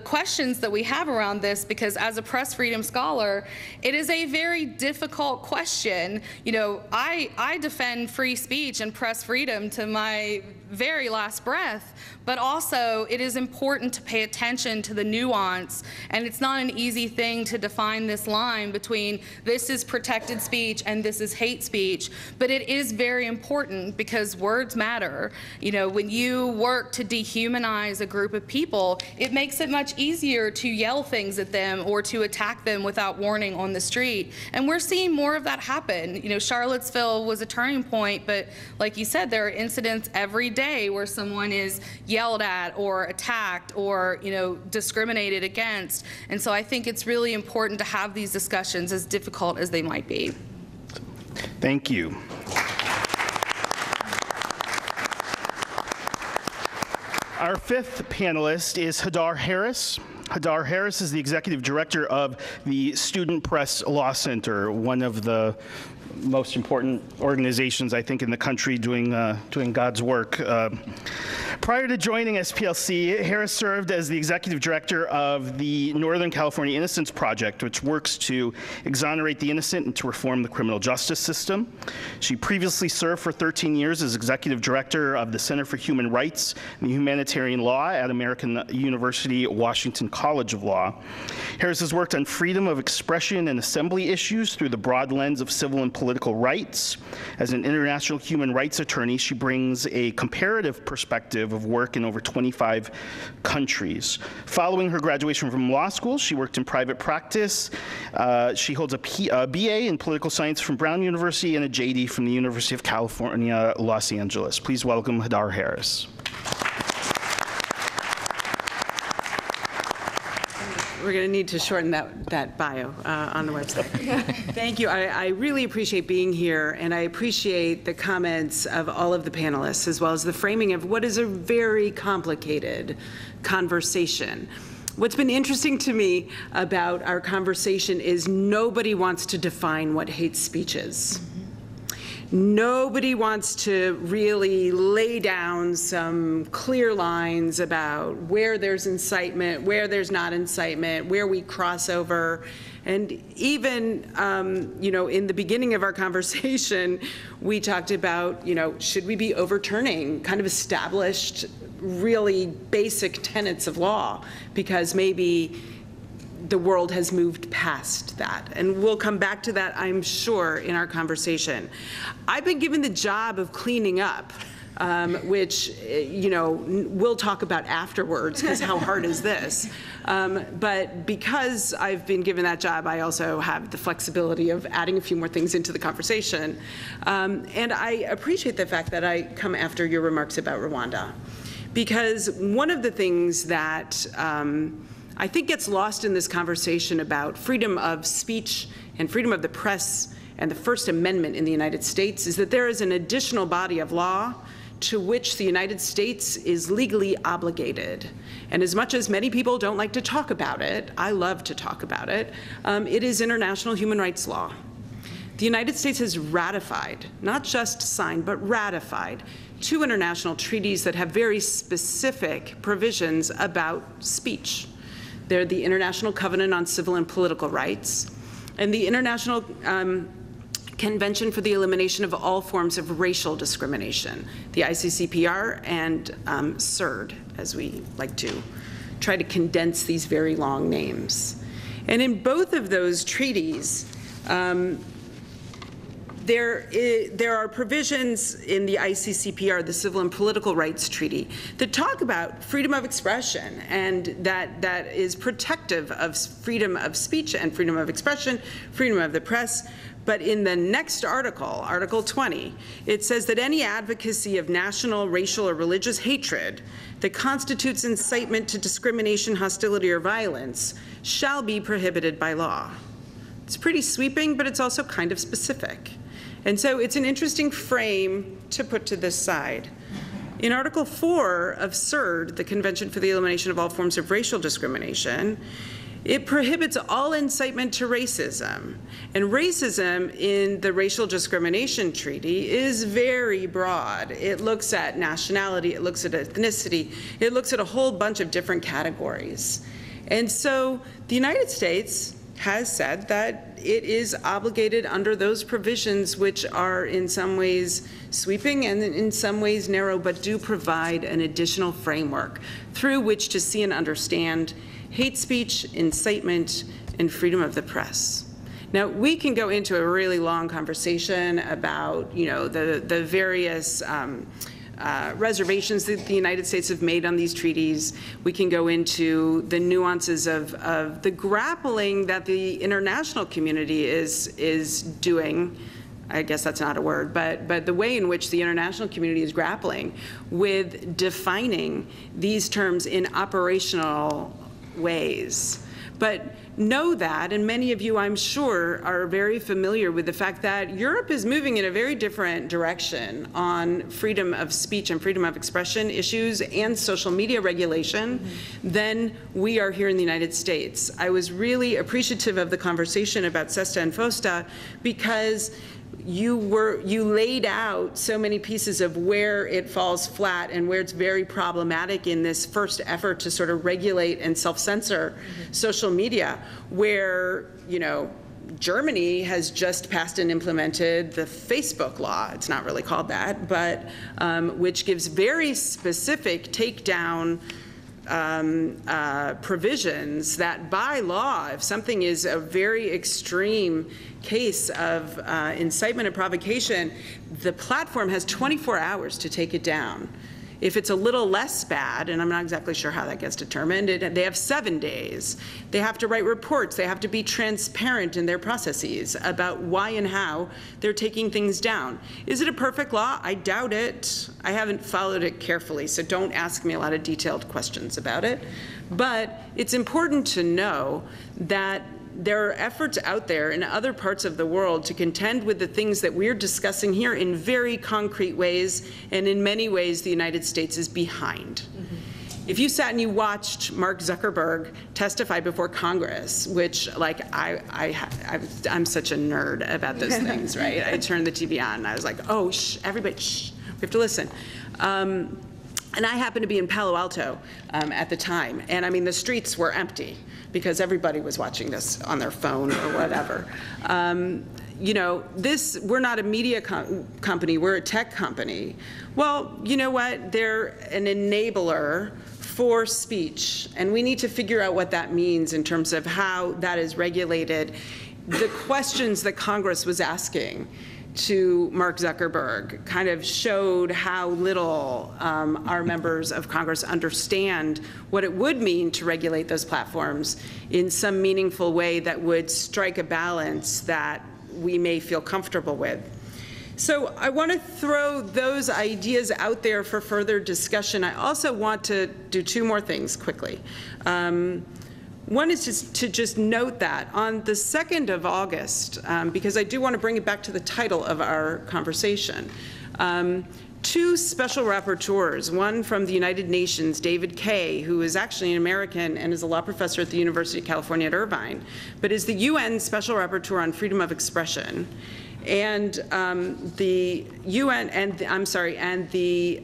questions that we have around this, because as a press freedom scholar, it is a very difficult question. I defend free speech and press freedom to my very last breath, but also it is important to pay attention to the nuance, and it's not an easy thing to define this line between this is protected speech and this is hate speech, but it is very important because words matter. When you work to dehumanize a group of people, it makes it much easier to yell things at them or to attack them without warning on the street. And we're seeing more of that happen. Charlottesville was a turning point, but like you said, there are incidents every day where someone is yelled at or attacked or discriminated against. And so I think it's really important to have these discussions, as difficult as they might be. Thank you. Our 5th panelist is Hadar Harris. Hadar Harris is the Executive Director of the Student Press Law Center, one of the most important organizations, I think, in the country doing God's work. Prior to joining SPLC, Harris served as the executive director of the Northern California Innocence Project, which works to exonerate the innocent and to reform the criminal justice system. She previously served for 13 years as executive director of the Center for Human Rights and Humanitarian Law at American University Washington College of Law. Harris has worked on freedom of expression and assembly issues through the broad lens of civil and political rights. As an international human rights attorney, she brings a comparative perspective of work in over 25 countries. Following her graduation from law school, she worked in private practice. She holds a BA in political science from Brown University and a JD from the University of California, Los Angeles. Please welcome Hadar Harris. We're going to need to shorten that bio on the website. Thank you. I really appreciate being here, and I appreciate the comments of all of the panelists, as well as the framing of what is a very complicated conversation. What's been interesting to me about our conversation is nobody wants to define what hate speech is. Nobody wants to really lay down some clear lines about where there's incitement, where there's not incitement, where we cross over. And even, in the beginning of our conversation, we talked about, should we be overturning kind of established, really basic tenets of law, because maybe the world has moved past that. And we'll come back to that, I'm sure, in our conversation. I've been given the job of cleaning up, which, we'll talk about afterwards, because how hard is this? But because I've been given that job, I also have the flexibility of adding a few more things into the conversation. And I appreciate the fact that I come after your remarks about Rwanda, because one of the things that I think gets lost in this conversation about freedom of speech and freedom of the press and the First Amendment in the United States is that there is an additional body of law to which the United States is legally obligated. And as much as many people don't like to talk about it, I love to talk about it, it is international human rights law. The United States has ratified, not just signed, but ratified 2 international treaties that have very specific provisions about speech. They're the International Covenant on Civil and Political Rights and the International Convention for the Elimination of All Forms of Racial Discrimination, the ICCPR and CERD, as we like to try to condense these very long names. And in both of those treaties, there are provisions in the ICCPR, the Civil and Political Rights Treaty, that talk about freedom of expression, and that is protective of freedom of speech and freedom of expression, freedom of the press. But in the next article, Article 20, it says that any advocacy of national, racial, or religious hatred that constitutes incitement to discrimination, hostility, or violence shall be prohibited by law. It's pretty sweeping, but it's also kind of specific. And so it's an interesting frame to put to this side. In Article 4 of CERD, the Convention for the Elimination of All Forms of Racial Discrimination, it prohibits all incitement to racism. And racism in the Racial Discrimination Treaty is very broad. It looks at nationality, it looks at ethnicity, it looks at a whole bunch of different categories. And so the United States has said that it is obligated under those provisions, which are in some ways sweeping and in some ways narrow, but do provide an additional framework through which to see and understand hate speech, incitement, and freedom of the press. Now, we can go into a really long conversation about, the various reservations that the United States have made on these treaties. We can go into the nuances of the grappling that the international community is doing. I guess that's not a word, but the way in which the international community is grappling with defining these terms in operational ways. But know that, and many of you, I'm sure, are very familiar with the fact that Europe is moving in a very different direction on freedom of speech and freedom of expression issues and social media regulation than we are here in the United States. I was really appreciative of the conversation about SESTA and FOSTA because you laid out so many pieces of where it falls flat and where it's very problematic in this first effort to sort of regulate and self-censor social media, where, you know, Germany has just passed and implemented the Facebook law. It's not really called that, but which gives very specific takedown provisions that by law, if something is a very extreme case of incitement and provocation, the platform has 24 hours to take it down. If it's a little less bad, and I'm not exactly sure how that gets determined, they have 7 days. They have to write reports. They have to be transparent in their processes about why and how they're taking things down. Is it a perfect law? I doubt it. I haven't followed it carefully, so don't ask me a lot of detailed questions about it. But it's important to know that there are efforts out there in other parts of the world to contend with the things that we're discussing here in very concrete ways, and in many ways the United States is behind. If you sat and you watched Mark Zuckerberg testify before Congress, which, like, I'm such a nerd about those things, right? I turned the TV on and I was like, oh, shh, everybody, shh, we have to listen. And I happened to be in Palo Alto at the time, and I mean, the streets were empty because everybody was watching this on their phone or whatever. You know, we're not a media company, we're a tech company. Well, you know what? They're an enabler for speech, and we need to figure out what that means in terms of how that is regulated. The questions that Congress was asking to Mark Zuckerberg kind of showed how little our members of Congress understand what it would mean to regulate those platforms in some meaningful way that would strike a balance that we may feel comfortable with. So I want to throw those ideas out there for further discussion. I also want to do 2 more things quickly. One is to just note that on the 2nd of August, because I do want to bring it back to the title of our conversation, 2 special rapporteurs, one from the United Nations, David Kaye, who is actually an American and is a law professor at the University of California at Irvine, but is the UN Special Rapporteur on Freedom of Expression, and the UN and the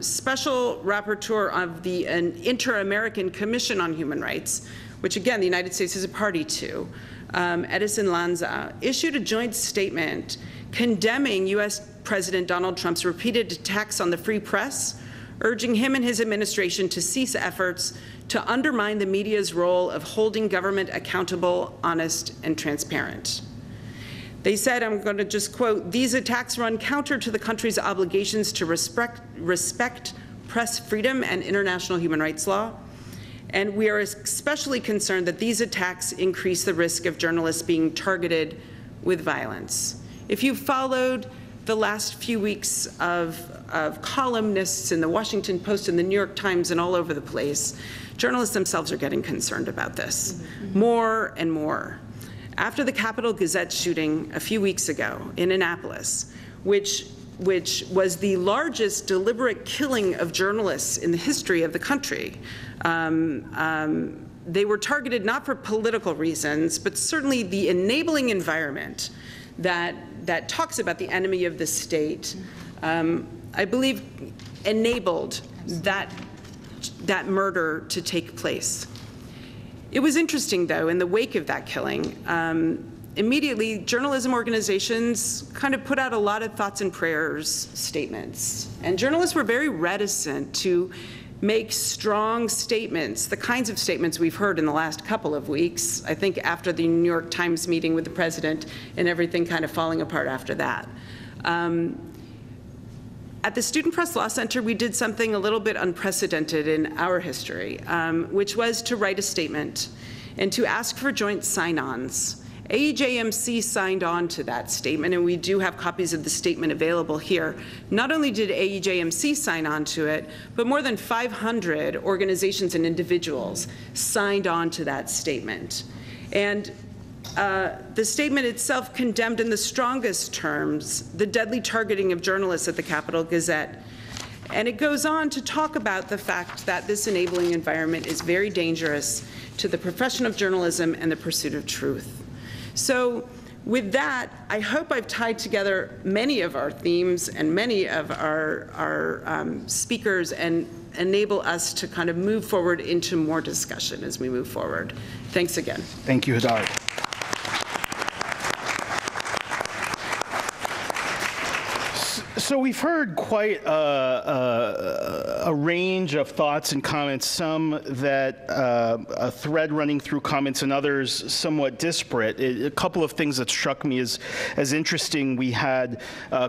Special Rapporteur of the Inter-American Commission on Human Rights, which again the United States is a party to, Edison Lanza, issued a joint statement condemning U.S. President Donald Trump's repeated attacks on the free press, urging him and his administration to cease efforts to undermine the media's role of holding government accountable, honest, and transparent. They said, I'm going to just quote, "These attacks run counter to the country's obligations to respect press freedom and international human rights law, and we are especially concerned that these attacks increase the risk of journalists being targeted with violence." If you followed the last few weeks of columnists in the Washington Post and the New York Times and all over the place, journalists themselves are getting concerned about this more and more. After the Capitol Gazette shooting a few weeks ago in Annapolis, which was the largest deliberate killing of journalists in the history of the country, they were targeted not for political reasons, but certainly the enabling environment that talks about the enemy of the state, I believe enabled that murder to take place. It was interesting, though, in the wake of that killing, immediately journalism organizations kind of put out a lot of thoughts and prayers statements. And journalists were very reticent to make strong statements, the kinds of statements we've heard in the last couple of weeks, I think after the New York Times meeting with the president and everything kind of falling apart after that. At the Student Press Law Center, we did something a little bit unprecedented in our history, which was to write a statement and to ask for joint sign-ons. AEJMC signed on to that statement, and we do have copies of the statement available here. Not only did AEJMC sign on to it, but more than 500 organizations and individuals signed on to that statement. And the statement itself condemned in the strongest terms the deadly targeting of journalists at the Capitol Gazette. And it goes on to talk about the fact that this enabling environment is very dangerous to the profession of journalism and the pursuit of truth. So With that, I hope I've tied together many of our themes and many of our speakers and enable us to kind of move forward into more discussion as we move forward. Thanks again. Thank you, Hadar. So we've heard quite a range of thoughts and comments, some that a thread running through comments and others somewhat disparate. A couple of things that struck me as interesting. We had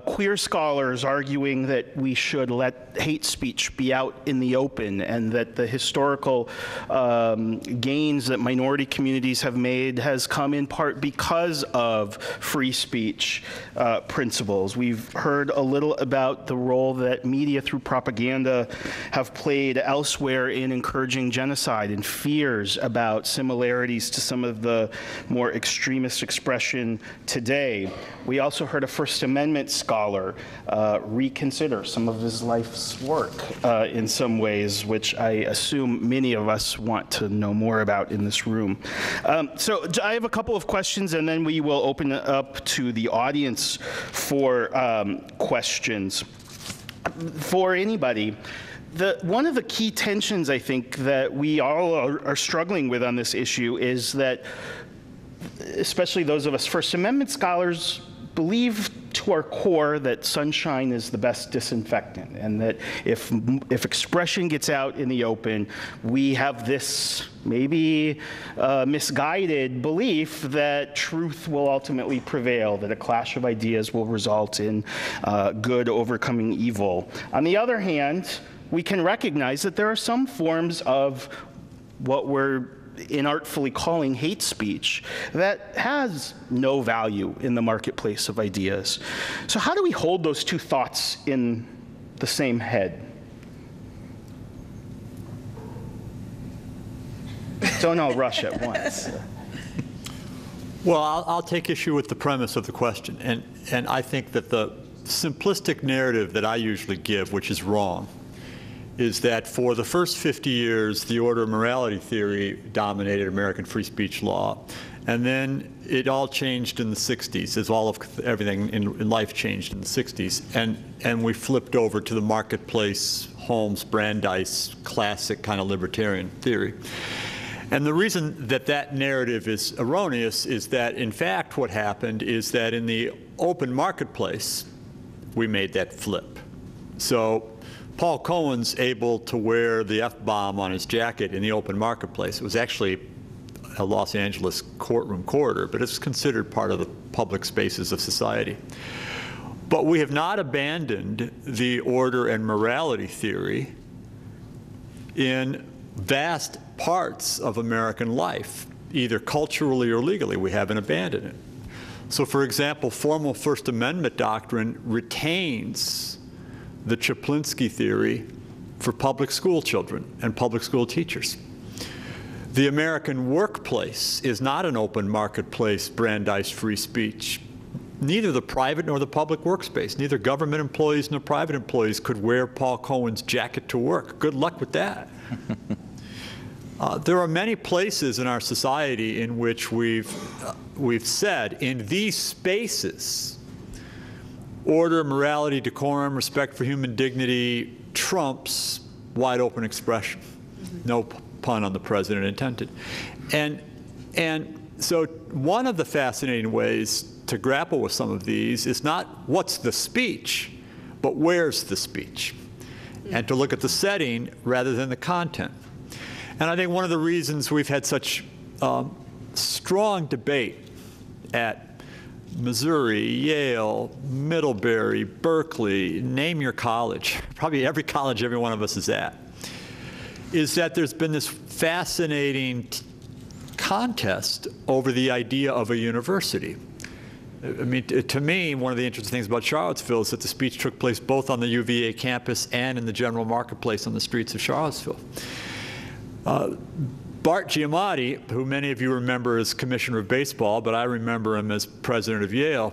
queer scholars arguing that we should let hate speech be out in the open, and that the historical gains that minority communities have made has come in part because of free speech principles. We've heard a little about the role that media through propaganda have played elsewhere in encouraging genocide, and fears about similarities to some of the more extremist expression today. We also heard a First Amendment scholar reconsider some of his life's work in some ways, which I assume many of us want to know more about in this room. So I have a couple of questions, and then we will open it up to the audience for questions. For anybody, one of the key tensions, I think, that we all are struggling with on this issue is that, especially those of us First Amendment scholars, believe to our core that sunshine is the best disinfectant, and that if expression gets out in the open, we have this maybe misguided belief that truth will ultimately prevail, that a clash of ideas will result in good overcoming evil. On the other hand, we can recognize that there are some forms of what we're inartfully calling hate speech that has no value in the marketplace of ideas. So how do we hold those two thoughts in the same head? Don't all rush at once. Well, I'll take issue with the premise of the question. And I think that the simplistic narrative that I usually give, which is wrong, is that for the first 50 years, the order of morality theory dominated American free speech law. And then it all changed in the 60s, as all of everything in life changed in the 60s. And we flipped over to the marketplace, Holmes, Brandeis, classic kind of libertarian theory. And the reason that that narrative is erroneous is that, in fact, what happened is that in the open marketplace, we made that flip. So Paul Cohen's able to wear the F-bomb on his jacket in the open marketplace. It was actually a Los Angeles courtroom corridor, but it's considered part of the public spaces of society. But we have not abandoned the order and morality theory in vast parts of American life, either culturally or legally. We haven't abandoned it. So, for example, formal First Amendment doctrine retains the Chaplinsky theory for public school children and public school teachers. The American workplace is not an open marketplace, Brandeis free speech. Neither the private nor the public workspace, neither government employees nor private employees could wear Paul Cohen's jacket to work. Good luck with that. There are many places in our society in which we've said, in these spaces, order, morality, decorum, respect for human dignity trumps wide open expression. No pun on the president intended. And so one of the fascinating ways to grapple with some of these is not what's the speech, but where's the speech, and to look at the setting rather than the content. And I think one of the reasons we've had such strong debate at Missouri, Yale, Middlebury, Berkeley, name your college, probably every college every one of us is at, is that there's been this fascinating contest over the idea of a university. I mean, to me, one of the interesting things about Charlottesville is that the speech took place both on the UVA campus and in the general marketplace on the streets of Charlottesville. Bart Giamatti, who many of you remember as commissioner of baseball, but I remember him as president of Yale,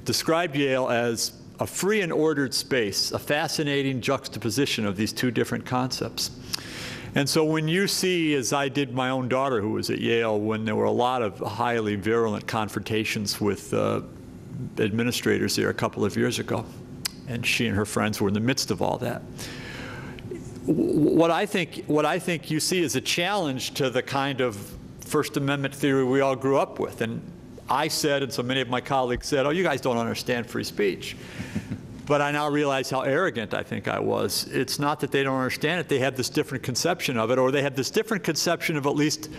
described Yale as a free and ordered space, a fascinating juxtaposition of these two different concepts. And so when you see, as I did my own daughter who was at Yale, when there were a lot of highly virulent confrontations with administrators there a couple of years ago, and she and her friends were in the midst of all that, what I think you see is a challenge to the kind of First Amendment theory we all grew up with. And I said, and so many of my colleagues said, oh, you guys don't understand free speech. But I now realize how arrogant I think I was. It's not that they don't understand it. They have this different conception of it, or they have this different conception of at least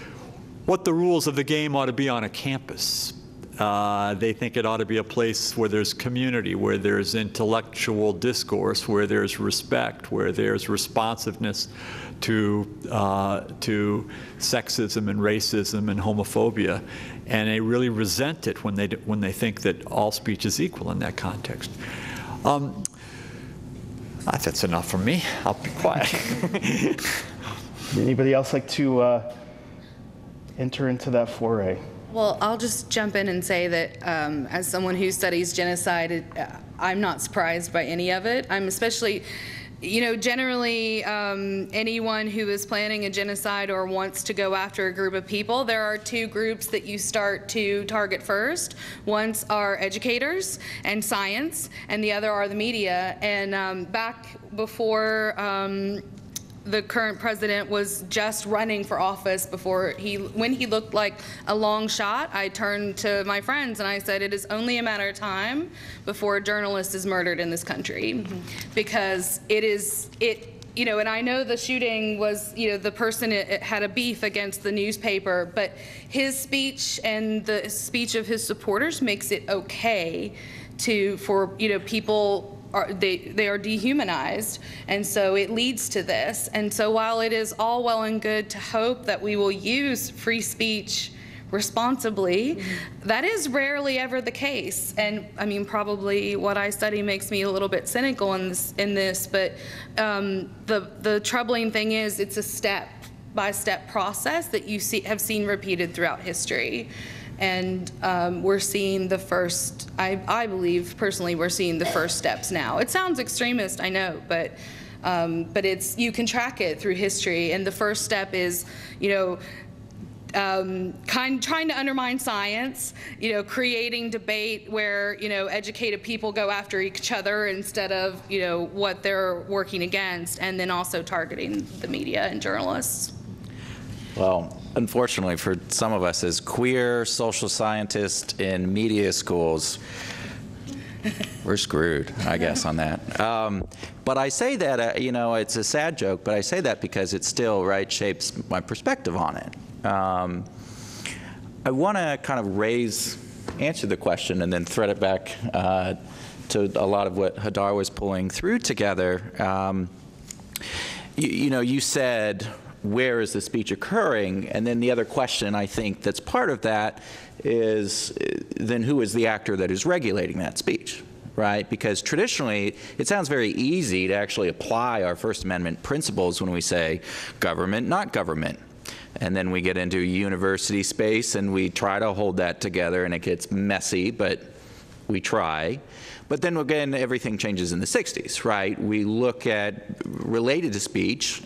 what the rules of the game ought to be on a campus. They think it ought to be a place where there's community, where there's intellectual discourse, where there's respect, where there's responsiveness to sexism and racism and homophobia. And they really resent it when they think that all speech is equal in that context. That's enough from me. I'll be quiet. Anybody else like to enter into that foray? Well, I'll just jump in and say that as someone who studies genocide, I'm not surprised by any of it. I'm especially, generally anyone who is planning a genocide or wants to go after a group of people, there are two groups that you start to target first. One are educators and science, and the other are the media. And back before the current president was just running for office, when he looked like a long shot, I turned to my friends and I said, it is only a matter of time before a journalist is murdered in this country. Because and I know the shooting was, the person had a beef against the newspaper, but his speech and the speech of his supporters makes it okay for people. They are dehumanized, and so it leads to this. And so while it is all well and good to hope that we will use free speech responsibly, that is rarely ever the case. And I mean, probably what I study makes me a little bit cynical in this, but the troubling thing is it's a step-by-step process that you have seen repeated throughout history. And we're seeing the first, I believe personally, we're seeing the first steps now. It sounds extremist, I know, but you can track it through history. And the first step is, trying to undermine science, creating debate where, educated people go after each other instead of, what they're working against, and then also targeting the media and journalists. Well, unfortunately for some of us as queer social scientists in media schools, we're screwed, I guess, on that. But I say that, it's a sad joke, but I say that because it still, shapes my perspective on it. I want to kind of answer the question and then thread it back to a lot of what Hadar was pulling through together. You said, where is the speech occurring? And then the other question, I think, that's part of that is then who is the actor that is regulating that speech, right? Because traditionally, it sounds very easy to actually apply our First Amendment principles when we say government, not government. And then we get into university space and we try to hold that together, and it gets messy, but we try. But then again, everything changes in the 60s, right? We look at, related to speech,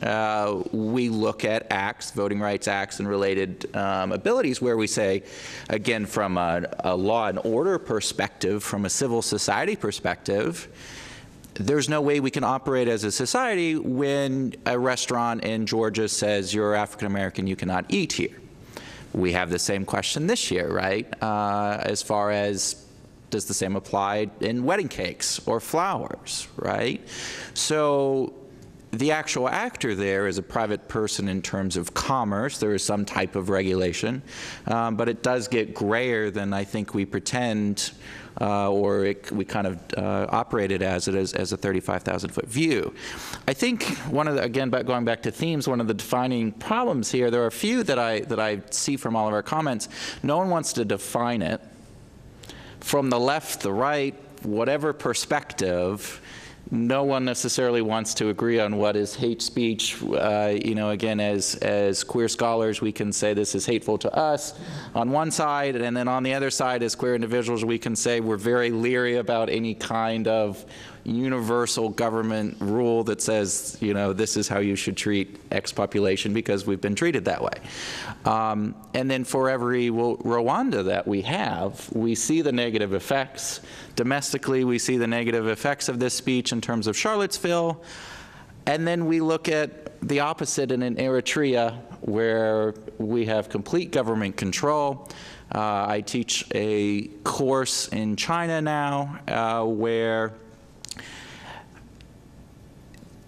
we look at acts, voting rights acts and related abilities where we say, again, from a law and order perspective, from a civil society perspective, there's no way we can operate as a society when a restaurant in Georgia says you're African American, you cannot eat here. We have the same question this year, right? As far as, does the same apply in wedding cakes or flowers, right? So the actual actor there is a private person in terms of commerce. There is some type of regulation, but it does get grayer than I think we pretend we kind of operate it as a 35,000-foot view. I think one of the, again, going back to themes, one of the defining problems here, there are a few that I see from all of our comments. No one wants to define it. From the left, the right, whatever perspective, no one necessarily wants to agree on what is hate speech. Again, as queer scholars, we can say this is hateful to us on one side, and then on the other side, as queer individuals, we can say we're very leery about any kind of universal government rule that says, you know, this is how you should treat X population because we've been treated that way. And then for every Rwanda that we have, we see the negative effects. Domestically, we see the negative effects of this speech in terms of Charlottesville. And then we look at the opposite in Eritrea, where we have complete government control. I teach a course in China now where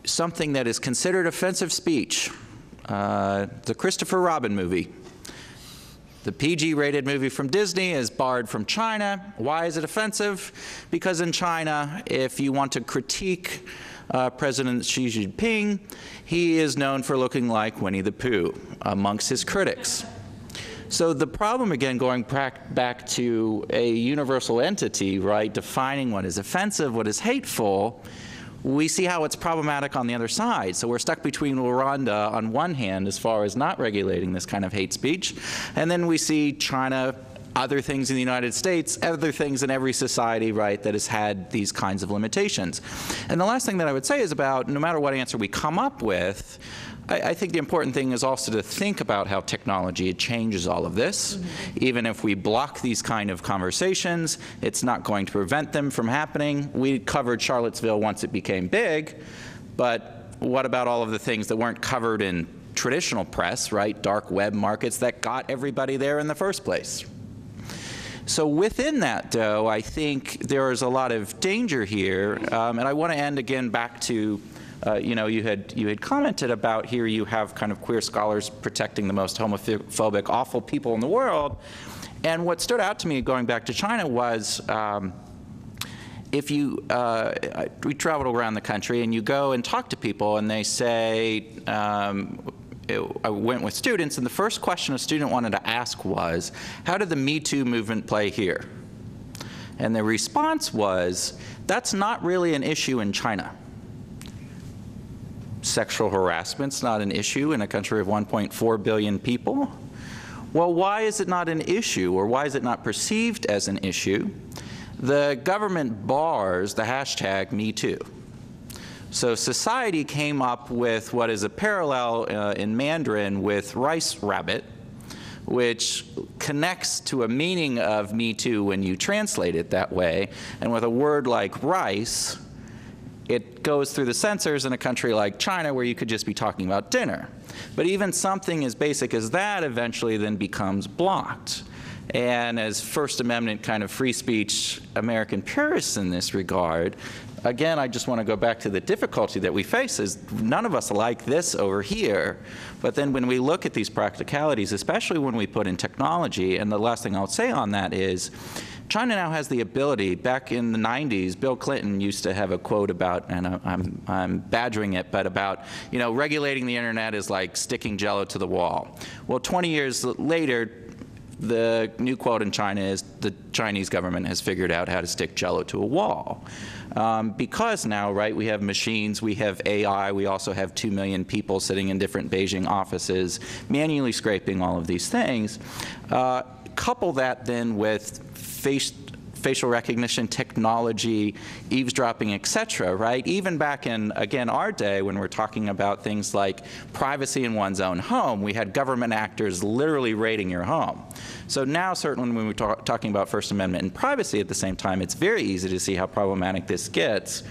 something that is considered offensive speech, the Christopher Robin movie, the PG-rated movie from Disney, is barred from China. Why is it offensive? Because in China, if you want to critique President Xi Jinping, he is known for looking like Winnie the Pooh amongst his critics. So the problem, again, going back to a universal entity, right, defining what is offensive, what is hateful, we see how it's problematic on the other side. So we're stuck between Rwanda on one hand as far as not regulating this kind of hate speech, and then we see China, other things in the United States, other things in every society, right, that has had these kinds of limitations. And the last thing that I would say is about no matter what answer we come up with, I think the important thing is also to think about how technology changes all of this. Even if we block these kind of conversations, it's not going to prevent them from happening. We covered Charlottesville once it became big, but what about all of the things that weren't covered in traditional press, right? Dark web markets that got everybody there in the first place. So within that, though, I think there is a lot of danger here, and I want to end again back to you know, you had commented about here you have kind of queer scholars protecting the most homophobic, awful people in the world. And what stood out to me going back to China was if you, we traveled around the country and you go and talk to people and they say, I went with students and the first question a student wanted to ask was, how did the Me Too movement play here? And the response was, that's not really an issue in China. Sexual harassment's not an issue in a country of 1.4 billion people. Well, why is it not an issue, or why is it not perceived as an issue? The government bars the hashtag #MeToo. So society came up with what is a parallel in Mandarin with rice rabbit, which connects to a meaning of Me Too when you translate it that way. And with a word like rice, it goes through the censors in a country like China where you could just be talking about dinner. But even something as basic as that eventually then becomes blocked. And as First Amendment kind of free speech American purists in this regard, again, I just want to go back to the difficulty that we face is none of us like this over here. But then when we look at these practicalities, especially when we put in technology, and the last thing I'll say on that is, China now has the ability. Back in the 90s, Bill Clinton used to have a quote about, and I'm badgering it, but about, you know, regulating the internet is like sticking Jell-O to the wall. Well, 20 years later, the new quote in China is the Chinese government has figured out how to stick Jell-O to a wall. Because now, right, we have machines, we have AI, we also have 2 million people sitting in different Beijing offices, manually scraping all of these things. Couple that then with facial recognition technology, eavesdropping, et cetera, right? Even back in, again, our day when we're talking about things like privacy in one's own home, we had government actors literally raiding your home. So now, certainly when we're talking about First Amendment and privacy at the same time, it's very easy to see how problematic this gets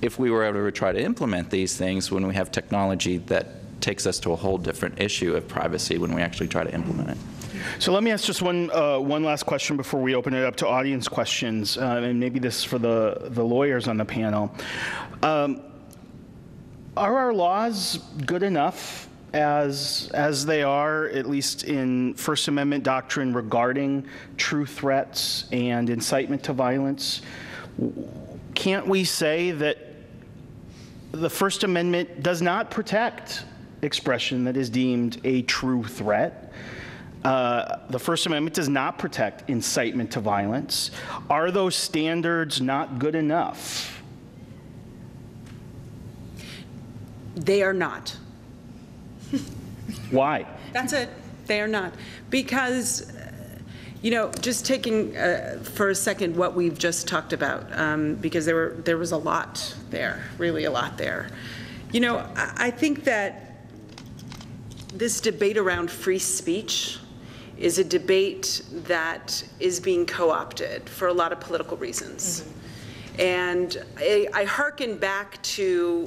if we were able to try to implement these things when we have technology that takes us to a whole different issue of privacy when we actually try to implement it. So let me ask just one last question before we open it up to audience questions, and maybe this is for the lawyers on the panel. Are our laws good enough as they are, at least in First Amendment doctrine regarding true threats and incitement to violence? Can't we say that the First Amendment does not protect expression that is deemed a true threat? The First Amendment does not protect incitement to violence. Are those standards not good enough? They are not. Why? That's it. They are not. Because, You know, just taking for a second what we've just talked about, because there was a lot there, really a lot there. You know, I think that this debate around free speech is a debate that is being co-opted for a lot of political reasons. Mm-hmm. And I hearken back to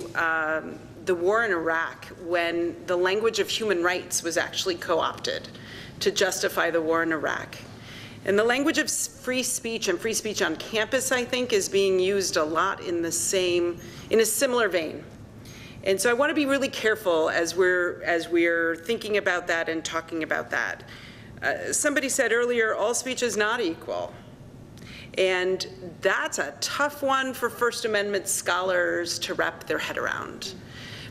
the war in Iraq, when the language of human rights was actually co-opted to justify the war in Iraq. And the language of free speech and free speech on campus, I think, is being used a lot in a similar vein. And so I want to be really careful as we're thinking about that and talking about that. Somebody said earlier, all speech is not equal. And that's a tough one for First Amendment scholars to wrap their head around.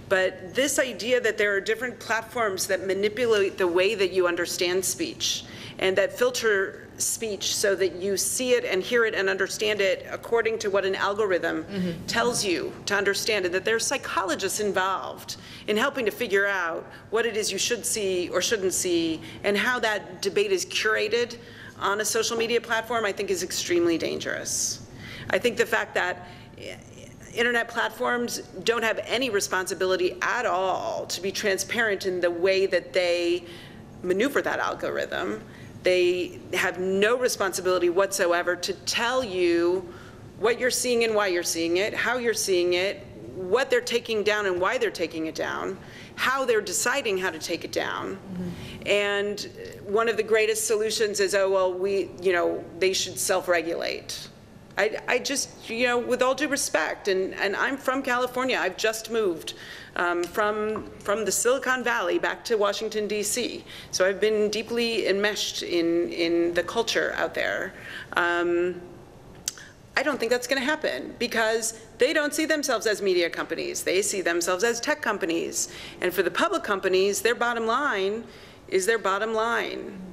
But this idea that there are different platforms that manipulate the way that you understand speech and that filter speech so that you see it and hear it and understand it according to what an algorithm tells you to understand, and that there are psychologists involved in helping to figure out what it is you should see or shouldn't see, and how that debate is curated on a social media platform, I think is extremely dangerous. I think the fact that internet platforms don't have any responsibility at all to be transparent in the way that they maneuver that algorithm. They have no responsibility whatsoever to tell you what you're seeing and why you're seeing it, how you're seeing it, what they're taking down and why they're taking it down, how they're deciding how to take it down. Mm-hmm. And one of the greatest solutions is, oh, well, they should self-regulate. I just, with all due respect, and I'm from California, I've just moved from the Silicon Valley back to Washington, D.C. So I've been deeply enmeshed in the culture out there. I don't think that's going to happen, because they don't see themselves as media companies. They see themselves as tech companies. And for the public companies, their bottom line is their bottom line.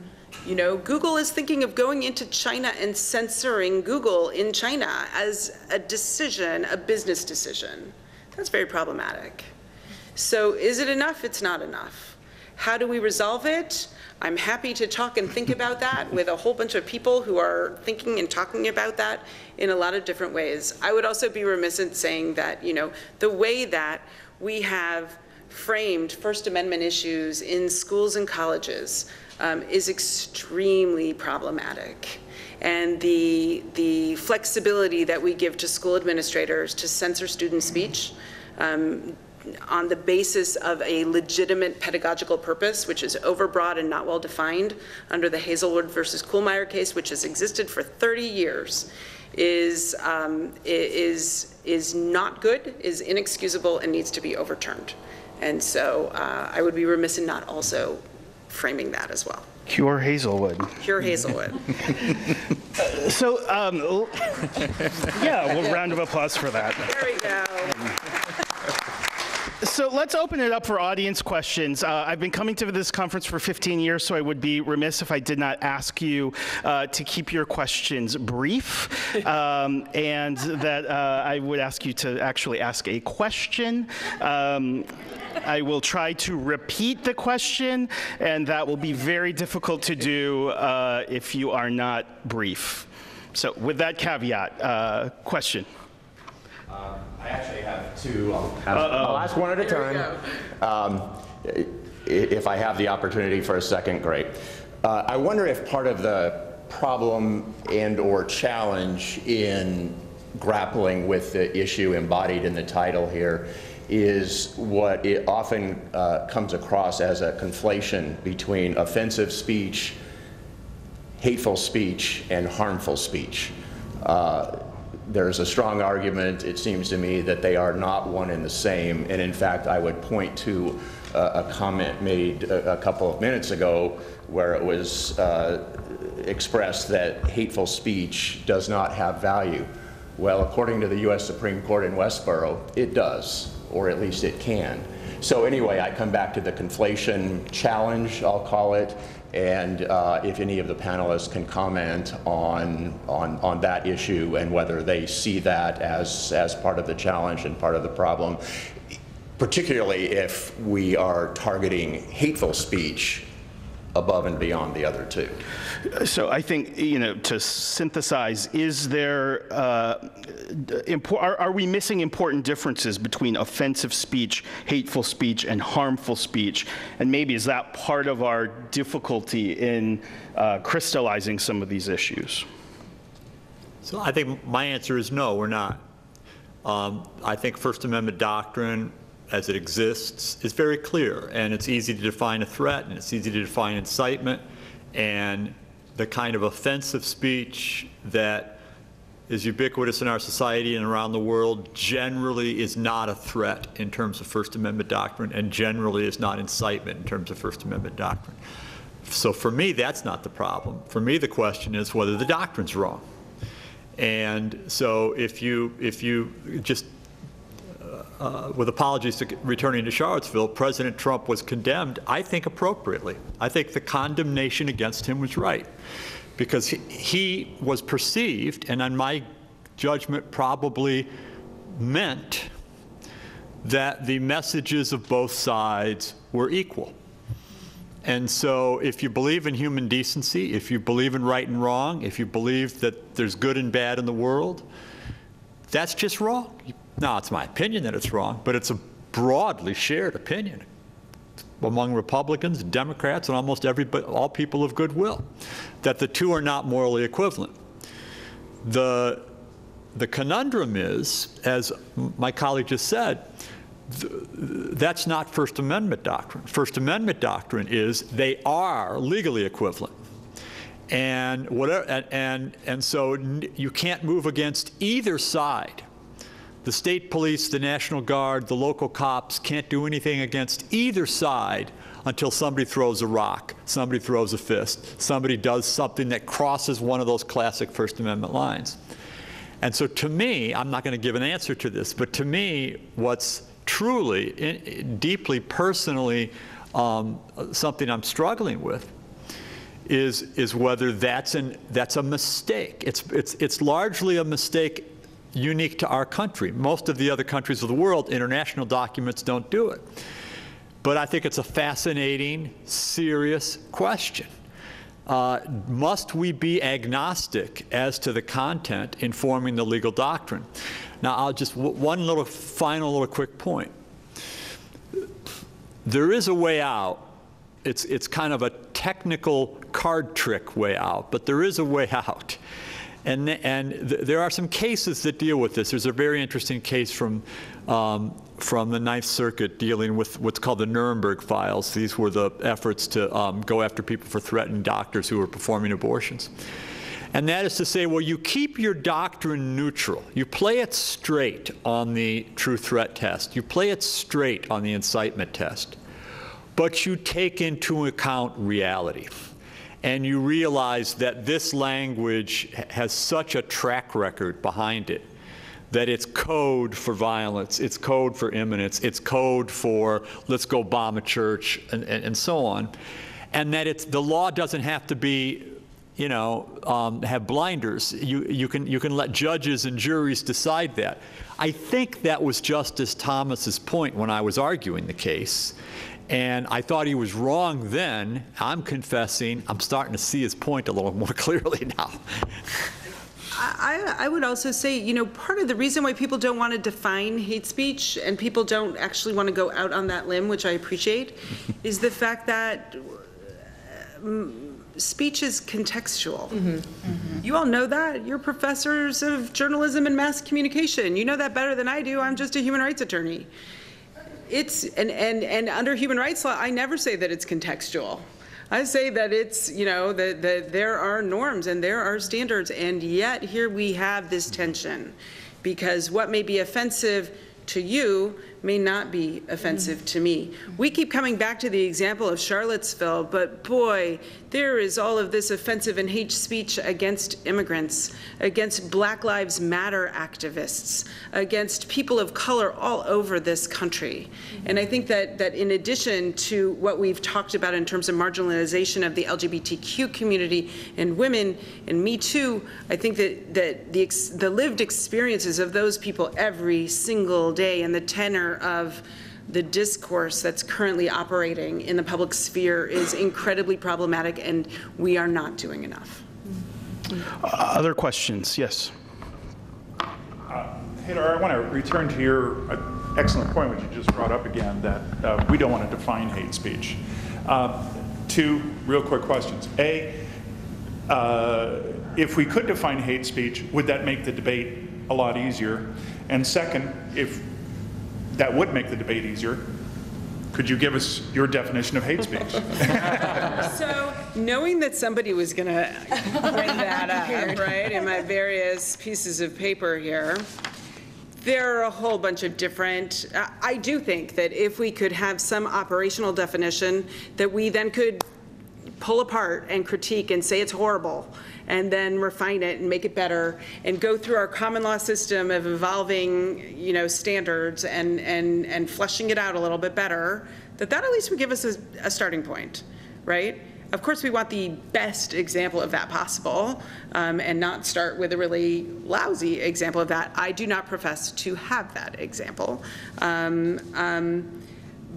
Google is thinking of going into China and censoring Google in China as a decision, a business decision. That's very problematic. So is it enough? It's not enough. How do we resolve it? I'm happy to talk and think about that with a whole bunch of people who are thinking and talking about that in a lot of different ways. I would also be remiss in saying that, the way that we have framed First Amendment issues in schools and colleges is extremely problematic. And the flexibility that we give to school administrators to censor student speech on the basis of a legitimate pedagogical purpose, which is overbroad and not well defined under the Hazelwood versus Kuhlmeyer case, which has existed for 30 years, is not good, is inexcusable, and needs to be overturned. And so I would be remiss in not also framing that as well. Cure Hazelwood. Cure Hazelwood. So, yeah, well, round of applause for that. There we go. So let's open it up for audience questions. I've been coming to this conference for 15 years, so I would be remiss if I did not ask you to keep your questions brief, and that I would ask you to actually ask a question. I will try to repeat the question, and that will be very difficult to do if you are not brief. So with that caveat, question. I actually have two. I'll ask one at a time. If I have the opportunity for a second, great. I wonder if part of the problem and/or challenge in grappling with the issue embodied in the title here is what it often comes across as a conflation between offensive speech, hateful speech, and harmful speech. There's a strong argument, it seems to me, that they are not one and the same. And in fact, I would point to a comment made a couple of minutes ago where it was expressed that hateful speech does not have value. Well, according to the U.S. Supreme Court in Westboro, it does, or at least it can. So anyway, I come back to the conflation challenge, I'll call it, and if any of the panelists can comment on that issue and whether they see that as part of the challenge and part of the problem, particularly if we are targeting hateful speech above and beyond the other two. So I think, you know, to synthesize, is there, are we missing important differences between offensive speech, hateful speech, and harmful speech? And maybe is that part of our difficulty in crystallizing some of these issues? So I think my answer is no, we're not. I think First Amendment doctrine, as it exists, is very clear, and it's easy to define a threat, and it's easy to define incitement, and the kind of offensive speech that is ubiquitous in our society and around the world generally is not a threat in terms of First Amendment doctrine, and generally is not incitement in terms of First Amendment doctrine. So for me, that's not the problem. For me, the question is whether the doctrine's wrong. And so if you just with apologies to returning to Charlottesville, President Trump was condemned, I think appropriately. I think the condemnation against him was right, because he was perceived, and on my judgment probably meant, that the messages of both sides were equal. And so if you believe in human decency, if you believe in right and wrong, if you believe that there's good and bad in the world, that's just wrong. Now, it's my opinion that it's wrong, but it's a broadly shared opinion among Republicans, Democrats, and almost everybody, all people of goodwill, that the two are not morally equivalent. The conundrum is, as my colleague just said, that's not First Amendment doctrine. First Amendment doctrine is they are legally equivalent. And so you can't move against either side. The state police, the National Guard, the local cops can't do anything against either side until somebody throws a rock, somebody throws a fist, somebody does something that crosses one of those classic First Amendment lines. And so to me, I'm not going to give an answer to this, but to me, what's truly, deeply personally, something I'm struggling with is whether that's a mistake. It's largely a mistake unique to our country. Most of the other countries of the world, international documents don't do it. But I think it's a fascinating, serious question. Must we be agnostic as to the content informing the legal doctrine? Now, I'll just, one little final little quick point. There is a way out. It's kind of a technical card trick way out, but there is a way out. And there are some cases that deal with this. There's a very interesting case from the Ninth Circuit dealing with what's called the Nuremberg files. These were the efforts to go after people for threatening doctors who were performing abortions. And that is to say, well, you keep your doctrine neutral. You play it straight on the true threat test. You play it straight on the incitement test. But you take into account reality. And you realize that this language has such a track record behind it, that it's code for violence, it's code for imminence, it's code for let's go bomb a church, and so on. And that the law doesn't have to be, you know, have blinders. You can let judges and juries decide that. I think that was Justice Thomas's point when I was arguing the case. And I thought he was wrong then. I'm confessing, I'm starting to see his point a little more clearly now. I would also say, you know, part of the reason why people don't want to define hate speech and people don't actually want to go out on that limb, which I appreciate, is the fact that speech is contextual. Mm-hmm. Mm-hmm. You all know that. You're professors of journalism and mass communication. You know that better than I do. I'm just a human rights attorney. It's, and under human rights law, I never say that it's contextual. I say that it's, you know, that there are norms and there are standards, and yet here we have this tension, because what may be offensive to you may not be offensive to me. We keep coming back to the example of Charlottesville, but boy, there is all of this offensive and hate speech against immigrants, against Black Lives Matter activists, against people of color all over this country. And I think that in addition to what we've talked about in terms of marginalization of the LGBTQ community and women and Me Too, I think that the lived experiences of those people every single day and the tenor of the discourse that's currently operating in the public sphere is incredibly problematic, and we are not doing enough. Other questions? Yes. Hadar, I want to return to your excellent point, which you just brought up again, that we don't want to define hate speech. Two real quick questions. A, if we could define hate speech, would that make the debate a lot easier? And second, if that would make the debate easier, could you give us your definition of hate speech? So, knowing that somebody was going to bring that up, right, in my various pieces of paper here, there are a whole bunch of different, I do think that if we could have some operational definition that we then could pull apart and critique and say it's horrible, and then refine it and make it better, and go through our common law system of evolving, you know, standards and fleshing it out a little bit better, that at least would give us a starting point, right? Of course, we want the best example of that possible, and not start with a really lousy example of that. I do not profess to have that example.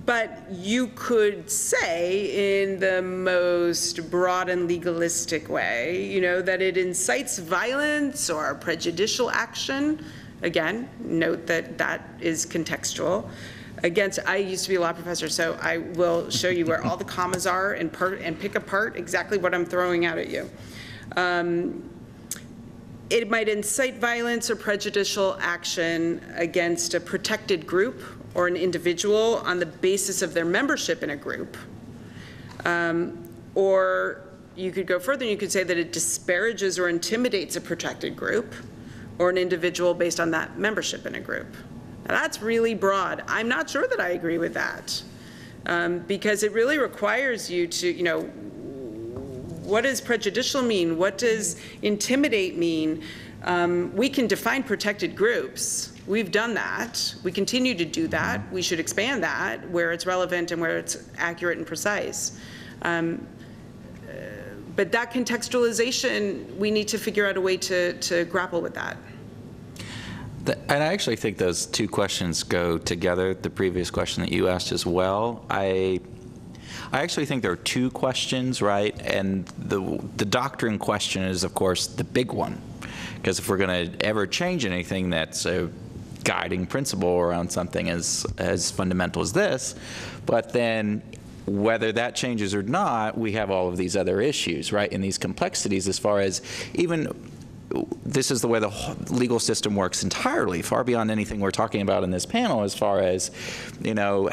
But you could say in the most broad and legalistic way, you know, that it incites violence or prejudicial action. Again, note that that is contextual. Against, I used to be a law professor, so I will show you where all the commas are and pick apart exactly what I'm throwing out at you. It might incite violence or prejudicial action against a protected group or an individual on the basis of their membership in a group. Or you could go further and you could say that it disparages or intimidates a protected group or an individual based on that membership in a group. Now, that's really broad. I'm not sure that I agree with that, because it really requires you to, you know, what does prejudicial mean? What does intimidate mean? We can define protected groups. We've done that. We continue to do that. We should expand that where it's relevant and where it's accurate and precise. But that contextualization, we need to figure out a way to grapple with that. And I actually think those two questions go together, the previous question that you asked as well. I actually think there are two questions, right? And the doctrine question is, of course, the big one. Because if we're going to ever change anything that's a guiding principle around something as fundamental as this, but then whether that changes or not, we have all of these other issues, right? And these complexities as far as even this is the way the legal system works entirely, far beyond anything we're talking about in this panel, as far as, you know,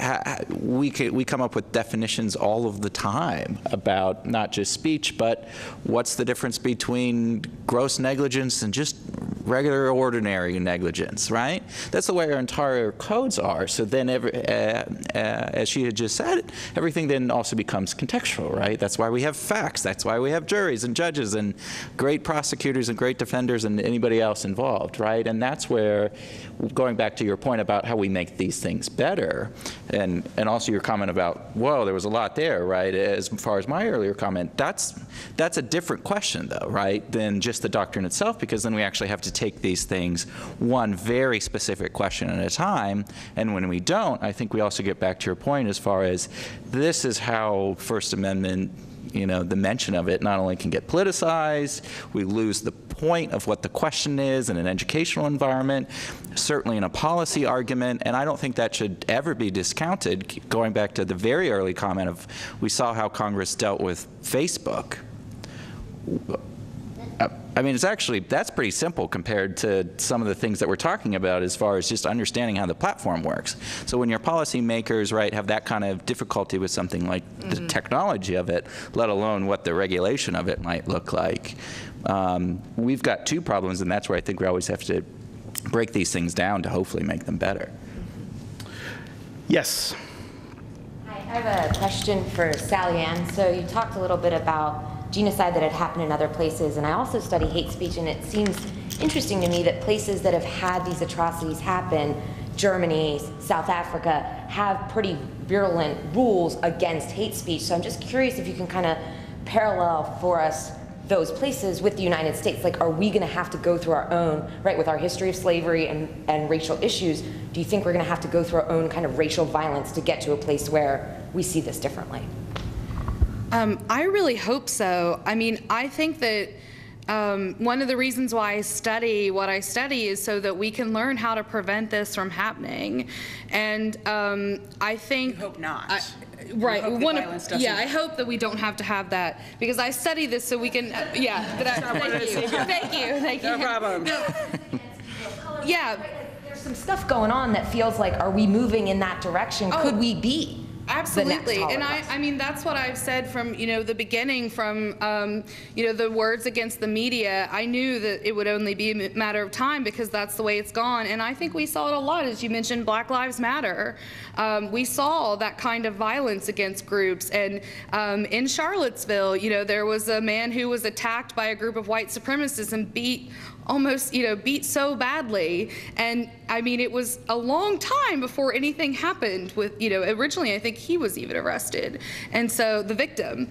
we come up with definitions all of the time about not just speech, but what's the difference between gross negligence and just regular ordinary negligence, right? That's the way our entire codes are. So then, as she had just said, everything then also becomes contextual, right? That's why we have facts. That's why we have juries and judges and great prosecutors and great defenders and anybody else involved, right? And that's where, going back to your point about how we make these things better, and also your comment about, whoa, there was a lot there, right? As far as my earlier comment, that's a different question, though, right, than just the doctrine itself, because then we actually have to take these things one very specific question at a time, and when we don't, I think we also get back to your point as far as this is how First Amendment, you know, the mention of it not only can get politicized, we lose the point of what the question is in an educational environment, certainly in a policy argument, and I don't think that should ever be discounted. Going back to the very early comment of, we saw how Congress dealt with Facebook. I mean, it's actually, that's pretty simple compared to some of the things that we're talking about as far as just understanding how the platform works. So when your policymakers, right, have that kind of difficulty with something like the technology of it, let alone what the regulation of it might look like, we've got two problems, and that's where I think we always have to break these things down to hopefully make them better. Yes. Hi, I have a question for Sally Ann. So you talked a little bit about genocide that had happened in other places, and I also study hate speech, and it seems interesting to me that places that have had these atrocities happen, Germany, South Africa, have pretty virulent rules against hate speech. So I'm just curious if you can kind of parallel for us those places with the United States? Like, are we going to have to go through our own, right, with our history of slavery and racial issues, do you think we're going to have to go through our own kind of racial violence to get to a place where we see this differently? I really hope so. I mean, I think that one of the reasons why I study what I study is so that we can learn how to prevent this from happening. And I think— You hope not. Right. I hope that we don't have to have that, because I study this so we can, Thank you. No problem. Yeah. There's some stuff going on that feels like, are we moving in that direction? Could we be? Absolutely. And I mean, that's what I've said from, the beginning, from, the words against the media. I knew that it would only be a matter of time, because that's the way it's gone. And I think we saw it a lot. As you mentioned, Black Lives Matter. We saw that kind of violence against groups. And in Charlottesville, there was a man who was attacked by a group of white supremacists and beat so badly. And I mean, it was a long time before anything happened with, originally I think he was even arrested. And so the victim,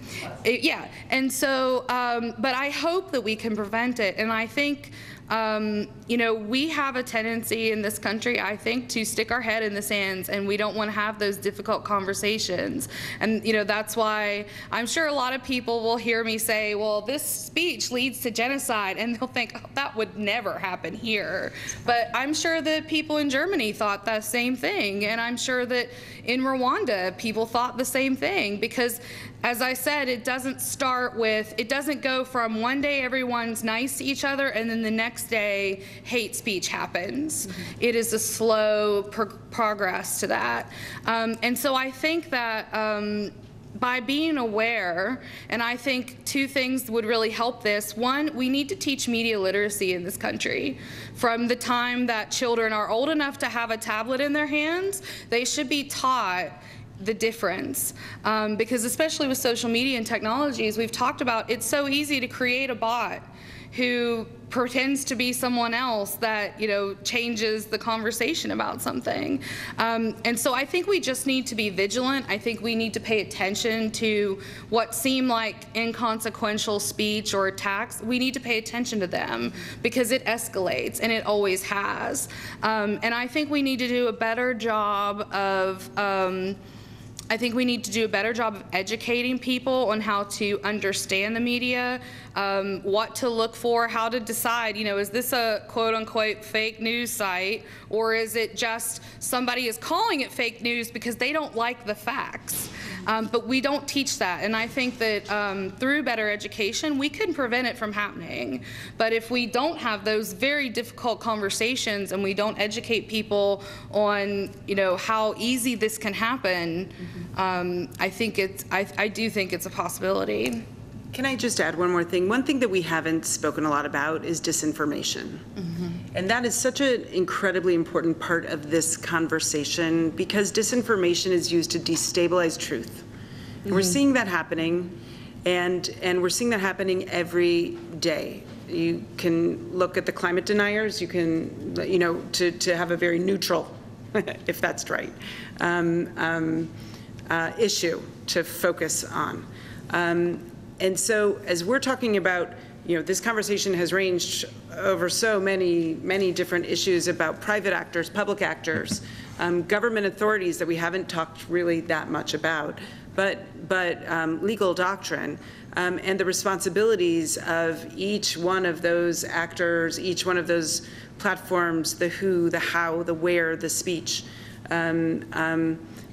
And so, but I hope that we can prevent it. And I think, we have a tendency in this country, I think, to stick our head in the sands, and we don't want to have those difficult conversations. And, that's why I'm sure a lot of people will hear me say, well, this speech leads to genocide, and they'll think, oh, that would never happen here. But I'm sure that people in Germany thought that same thing, and I'm sure that in Rwanda, people thought the same thing, because as I said, it doesn't go from one day everyone's nice to each other and then the next day hate speech happens. Mm-hmm. It is a slow progress to that. And so I think that by being aware, and I think two things would really help this. One, we need to teach media literacy in this country. From the time that children are old enough to have a tablet in their hands, they should be taught the difference, because especially with social media and technologies, we've talked about, it's so easy to create a bot who pretends to be someone else that changes the conversation about something. And so I think we just need to be vigilant. I think we need to pay attention to what seem like inconsequential speech or attacks. We need to pay attention to them, because it escalates, and it always has. And I think we need to do a better job of educating people on how to understand the media, what to look for, how to decide, is this a quote-unquote fake news site, or is it just somebody is calling it fake news because they don't like the facts? But we don't teach that, and I think that through better education, we can prevent it from happening. But if we don't have those very difficult conversations, and we don't educate people on, how easy this can happen, I do think it's a possibility. Can I just add one more thing? One thing that we haven't spoken a lot about is disinformation. Mm-hmm. And that is such an incredibly important part of this conversation, because disinformation is used to destabilize truth. And we're seeing that happening, and we're seeing that happening every day. You can look at the climate deniers, you can, to have a very neutral, if that's right, issue to focus on. And so as we're talking about, this conversation has ranged over so many different issues about private actors, public actors, government authorities that we haven't talked really that much about, but legal doctrine, and the responsibilities of each one of those actors, each one of those platforms, the who, the how, the where, the speech.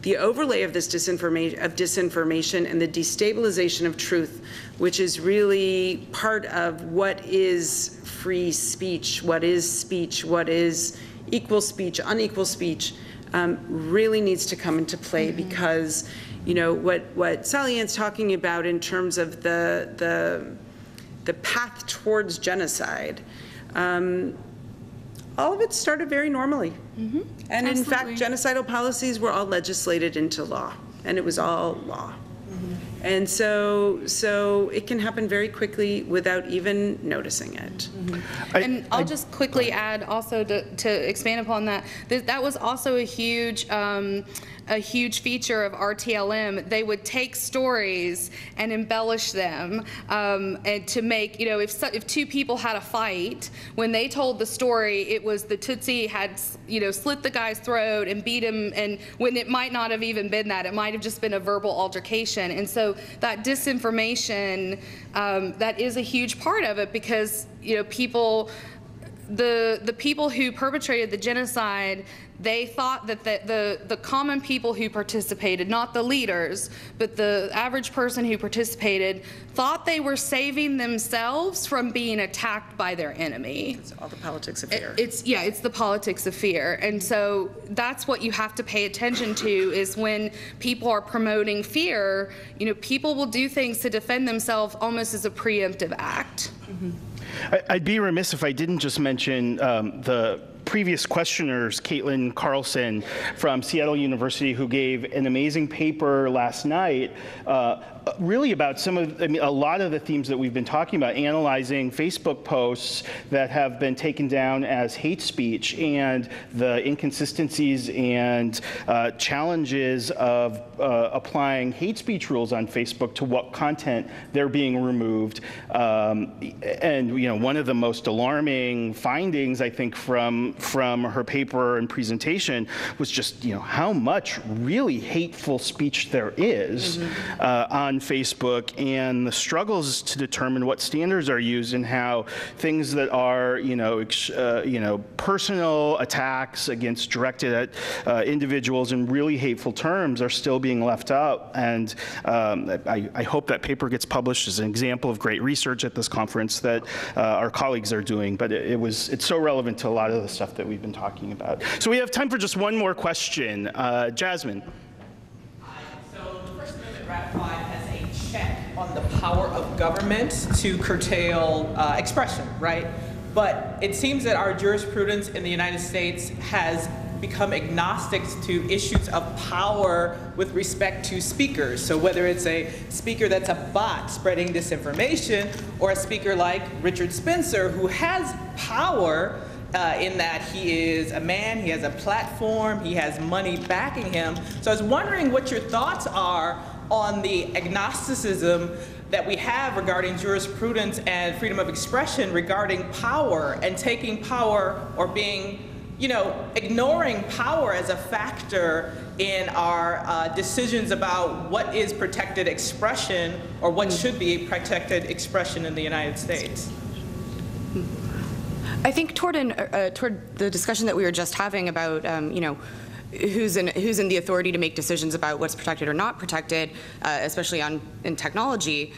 The overlay of this disinformation and the destabilization of truth, which is really part of what is free speech, what is equal speech, unequal speech, really needs to come into play, because what Sally Ann's talking about in terms of the path towards genocide, all of it started very normally. Mm-hmm. And Absolutely. in fact, genocidal policies were all legislated into law, and it was all law. Mm-hmm. And so it can happen very quickly without even noticing it. And I'll just quickly add also to expand upon that, that was also a huge feature of RTLM. They would take stories and embellish them, and to make, if two people had a fight, when they told the story, it was the Tutsi had, slit the guy's throat and beat him, and when it might not have even been that, it might have just been a verbal altercation. And so that disinformation, that is a huge part of it, because, people, the people who perpetrated the genocide, they thought that the common people who participated, not the leaders, but the average person who participated, thought they were saving themselves from being attacked by their enemy. It's all the politics of fear. It's the politics of fear. And so that's what you have to pay attention to, is when people are promoting fear, people will do things to defend themselves almost as a preemptive act. I'd be remiss if I didn't just mention the previous questioners, Caitlin Carlson from Seattle University, who gave an amazing paper last night, really about a lot of the themes that we've been talking about, analyzing Facebook posts that have been taken down as hate speech and the inconsistencies and challenges of applying hate speech rules on Facebook to what content they're being removed. And one of the most alarming findings, I think, from her paper and presentation was just how much really hateful speech there is on Facebook, and the struggles to determine what standards are used, and how things that are personal attacks directed at individuals in really hateful terms are still being left out. And I hope that paper gets published as an example of great research at this conference that our colleagues are doing. But it's so relevant to a lot of the stuff that we've been talking about. So we have time for just one more question. Jasmine. So the First Amendment ratified has a check on the power of government to curtail expression, right? But it seems that our jurisprudence in the United States has become agnostic to issues of power with respect to speakers. So whether it's a speaker that's a bot spreading disinformation, or a speaker like Richard Spencer, who has power in that he is a man, he has a platform, he has money backing him. So I was wondering what your thoughts are on the agnosticism that we have regarding jurisprudence and freedom of expression regarding power, and taking power, or being, ignoring power as a factor in our decisions about what is protected expression, or what should be protected expression in the United States. I think toward the discussion that we were just having about, who's in the authority to make decisions about what's protected or not protected, especially in technology.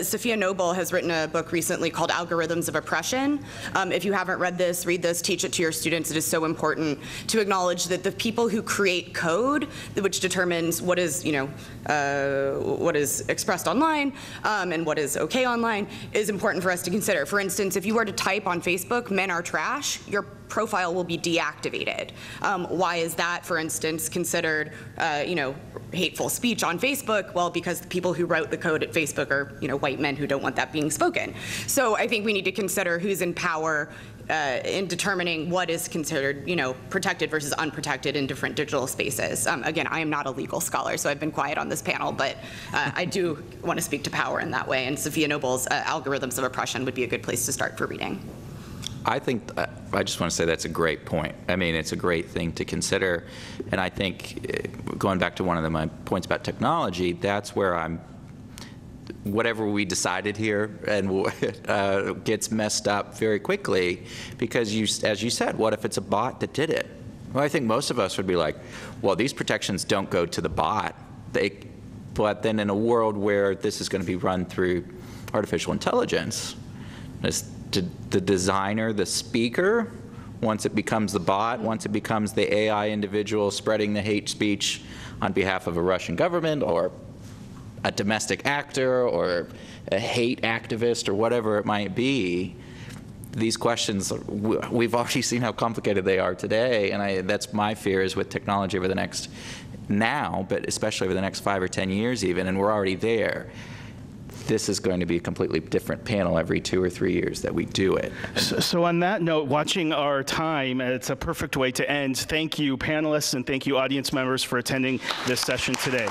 Sophia Noble has written a book recently called Algorithms of Oppression. If you haven't read this, read this, teach it to your students. It is so important to acknowledge that the people who create code, which determines what is, what is expressed online and what is okay online, is important for us to consider. For instance, if you were to type on Facebook, "men are trash," your profile will be deactivated. Why is that, for instance, considered, hateful speech on Facebook? Well, because the people who wrote the code at Facebook are, white men who don't want that being spoken. So I think we need to consider who's in power in determining what is considered, protected versus unprotected in different digital spaces. Again, I am not a legal scholar, so I've been quiet on this panel, but I do want to speak to power in that way, and Sophia Noble's Algorithms of Oppression would be a good place to start for reading. I think, I just want to say that's a great point. I mean, it's a great thing to consider. And I think, going back to one of my points about technology, that's where whatever we decided here and gets messed up very quickly, because as you said, what if it's a bot that did it? Well, I think most of us would be like, well, these protections don't go to the bot. But then in a world where this is going to be run through artificial intelligence, the designer, the speaker, once it becomes the bot, once it becomes the AI individual spreading the hate speech on behalf of a Russian government, or a domestic actor, or a hate activist, or whatever it might be, these questions, we've already seen how complicated they are today, and that's my fear, is with technology over the next now, but especially over the next 5 or 10 years even, and we're already there, this is going to be a completely different panel every 2 or 3 years that we do it. So on that note, watching our time, it's a perfect way to end. Thank you, panelists, and thank you, audience members, for attending this session today.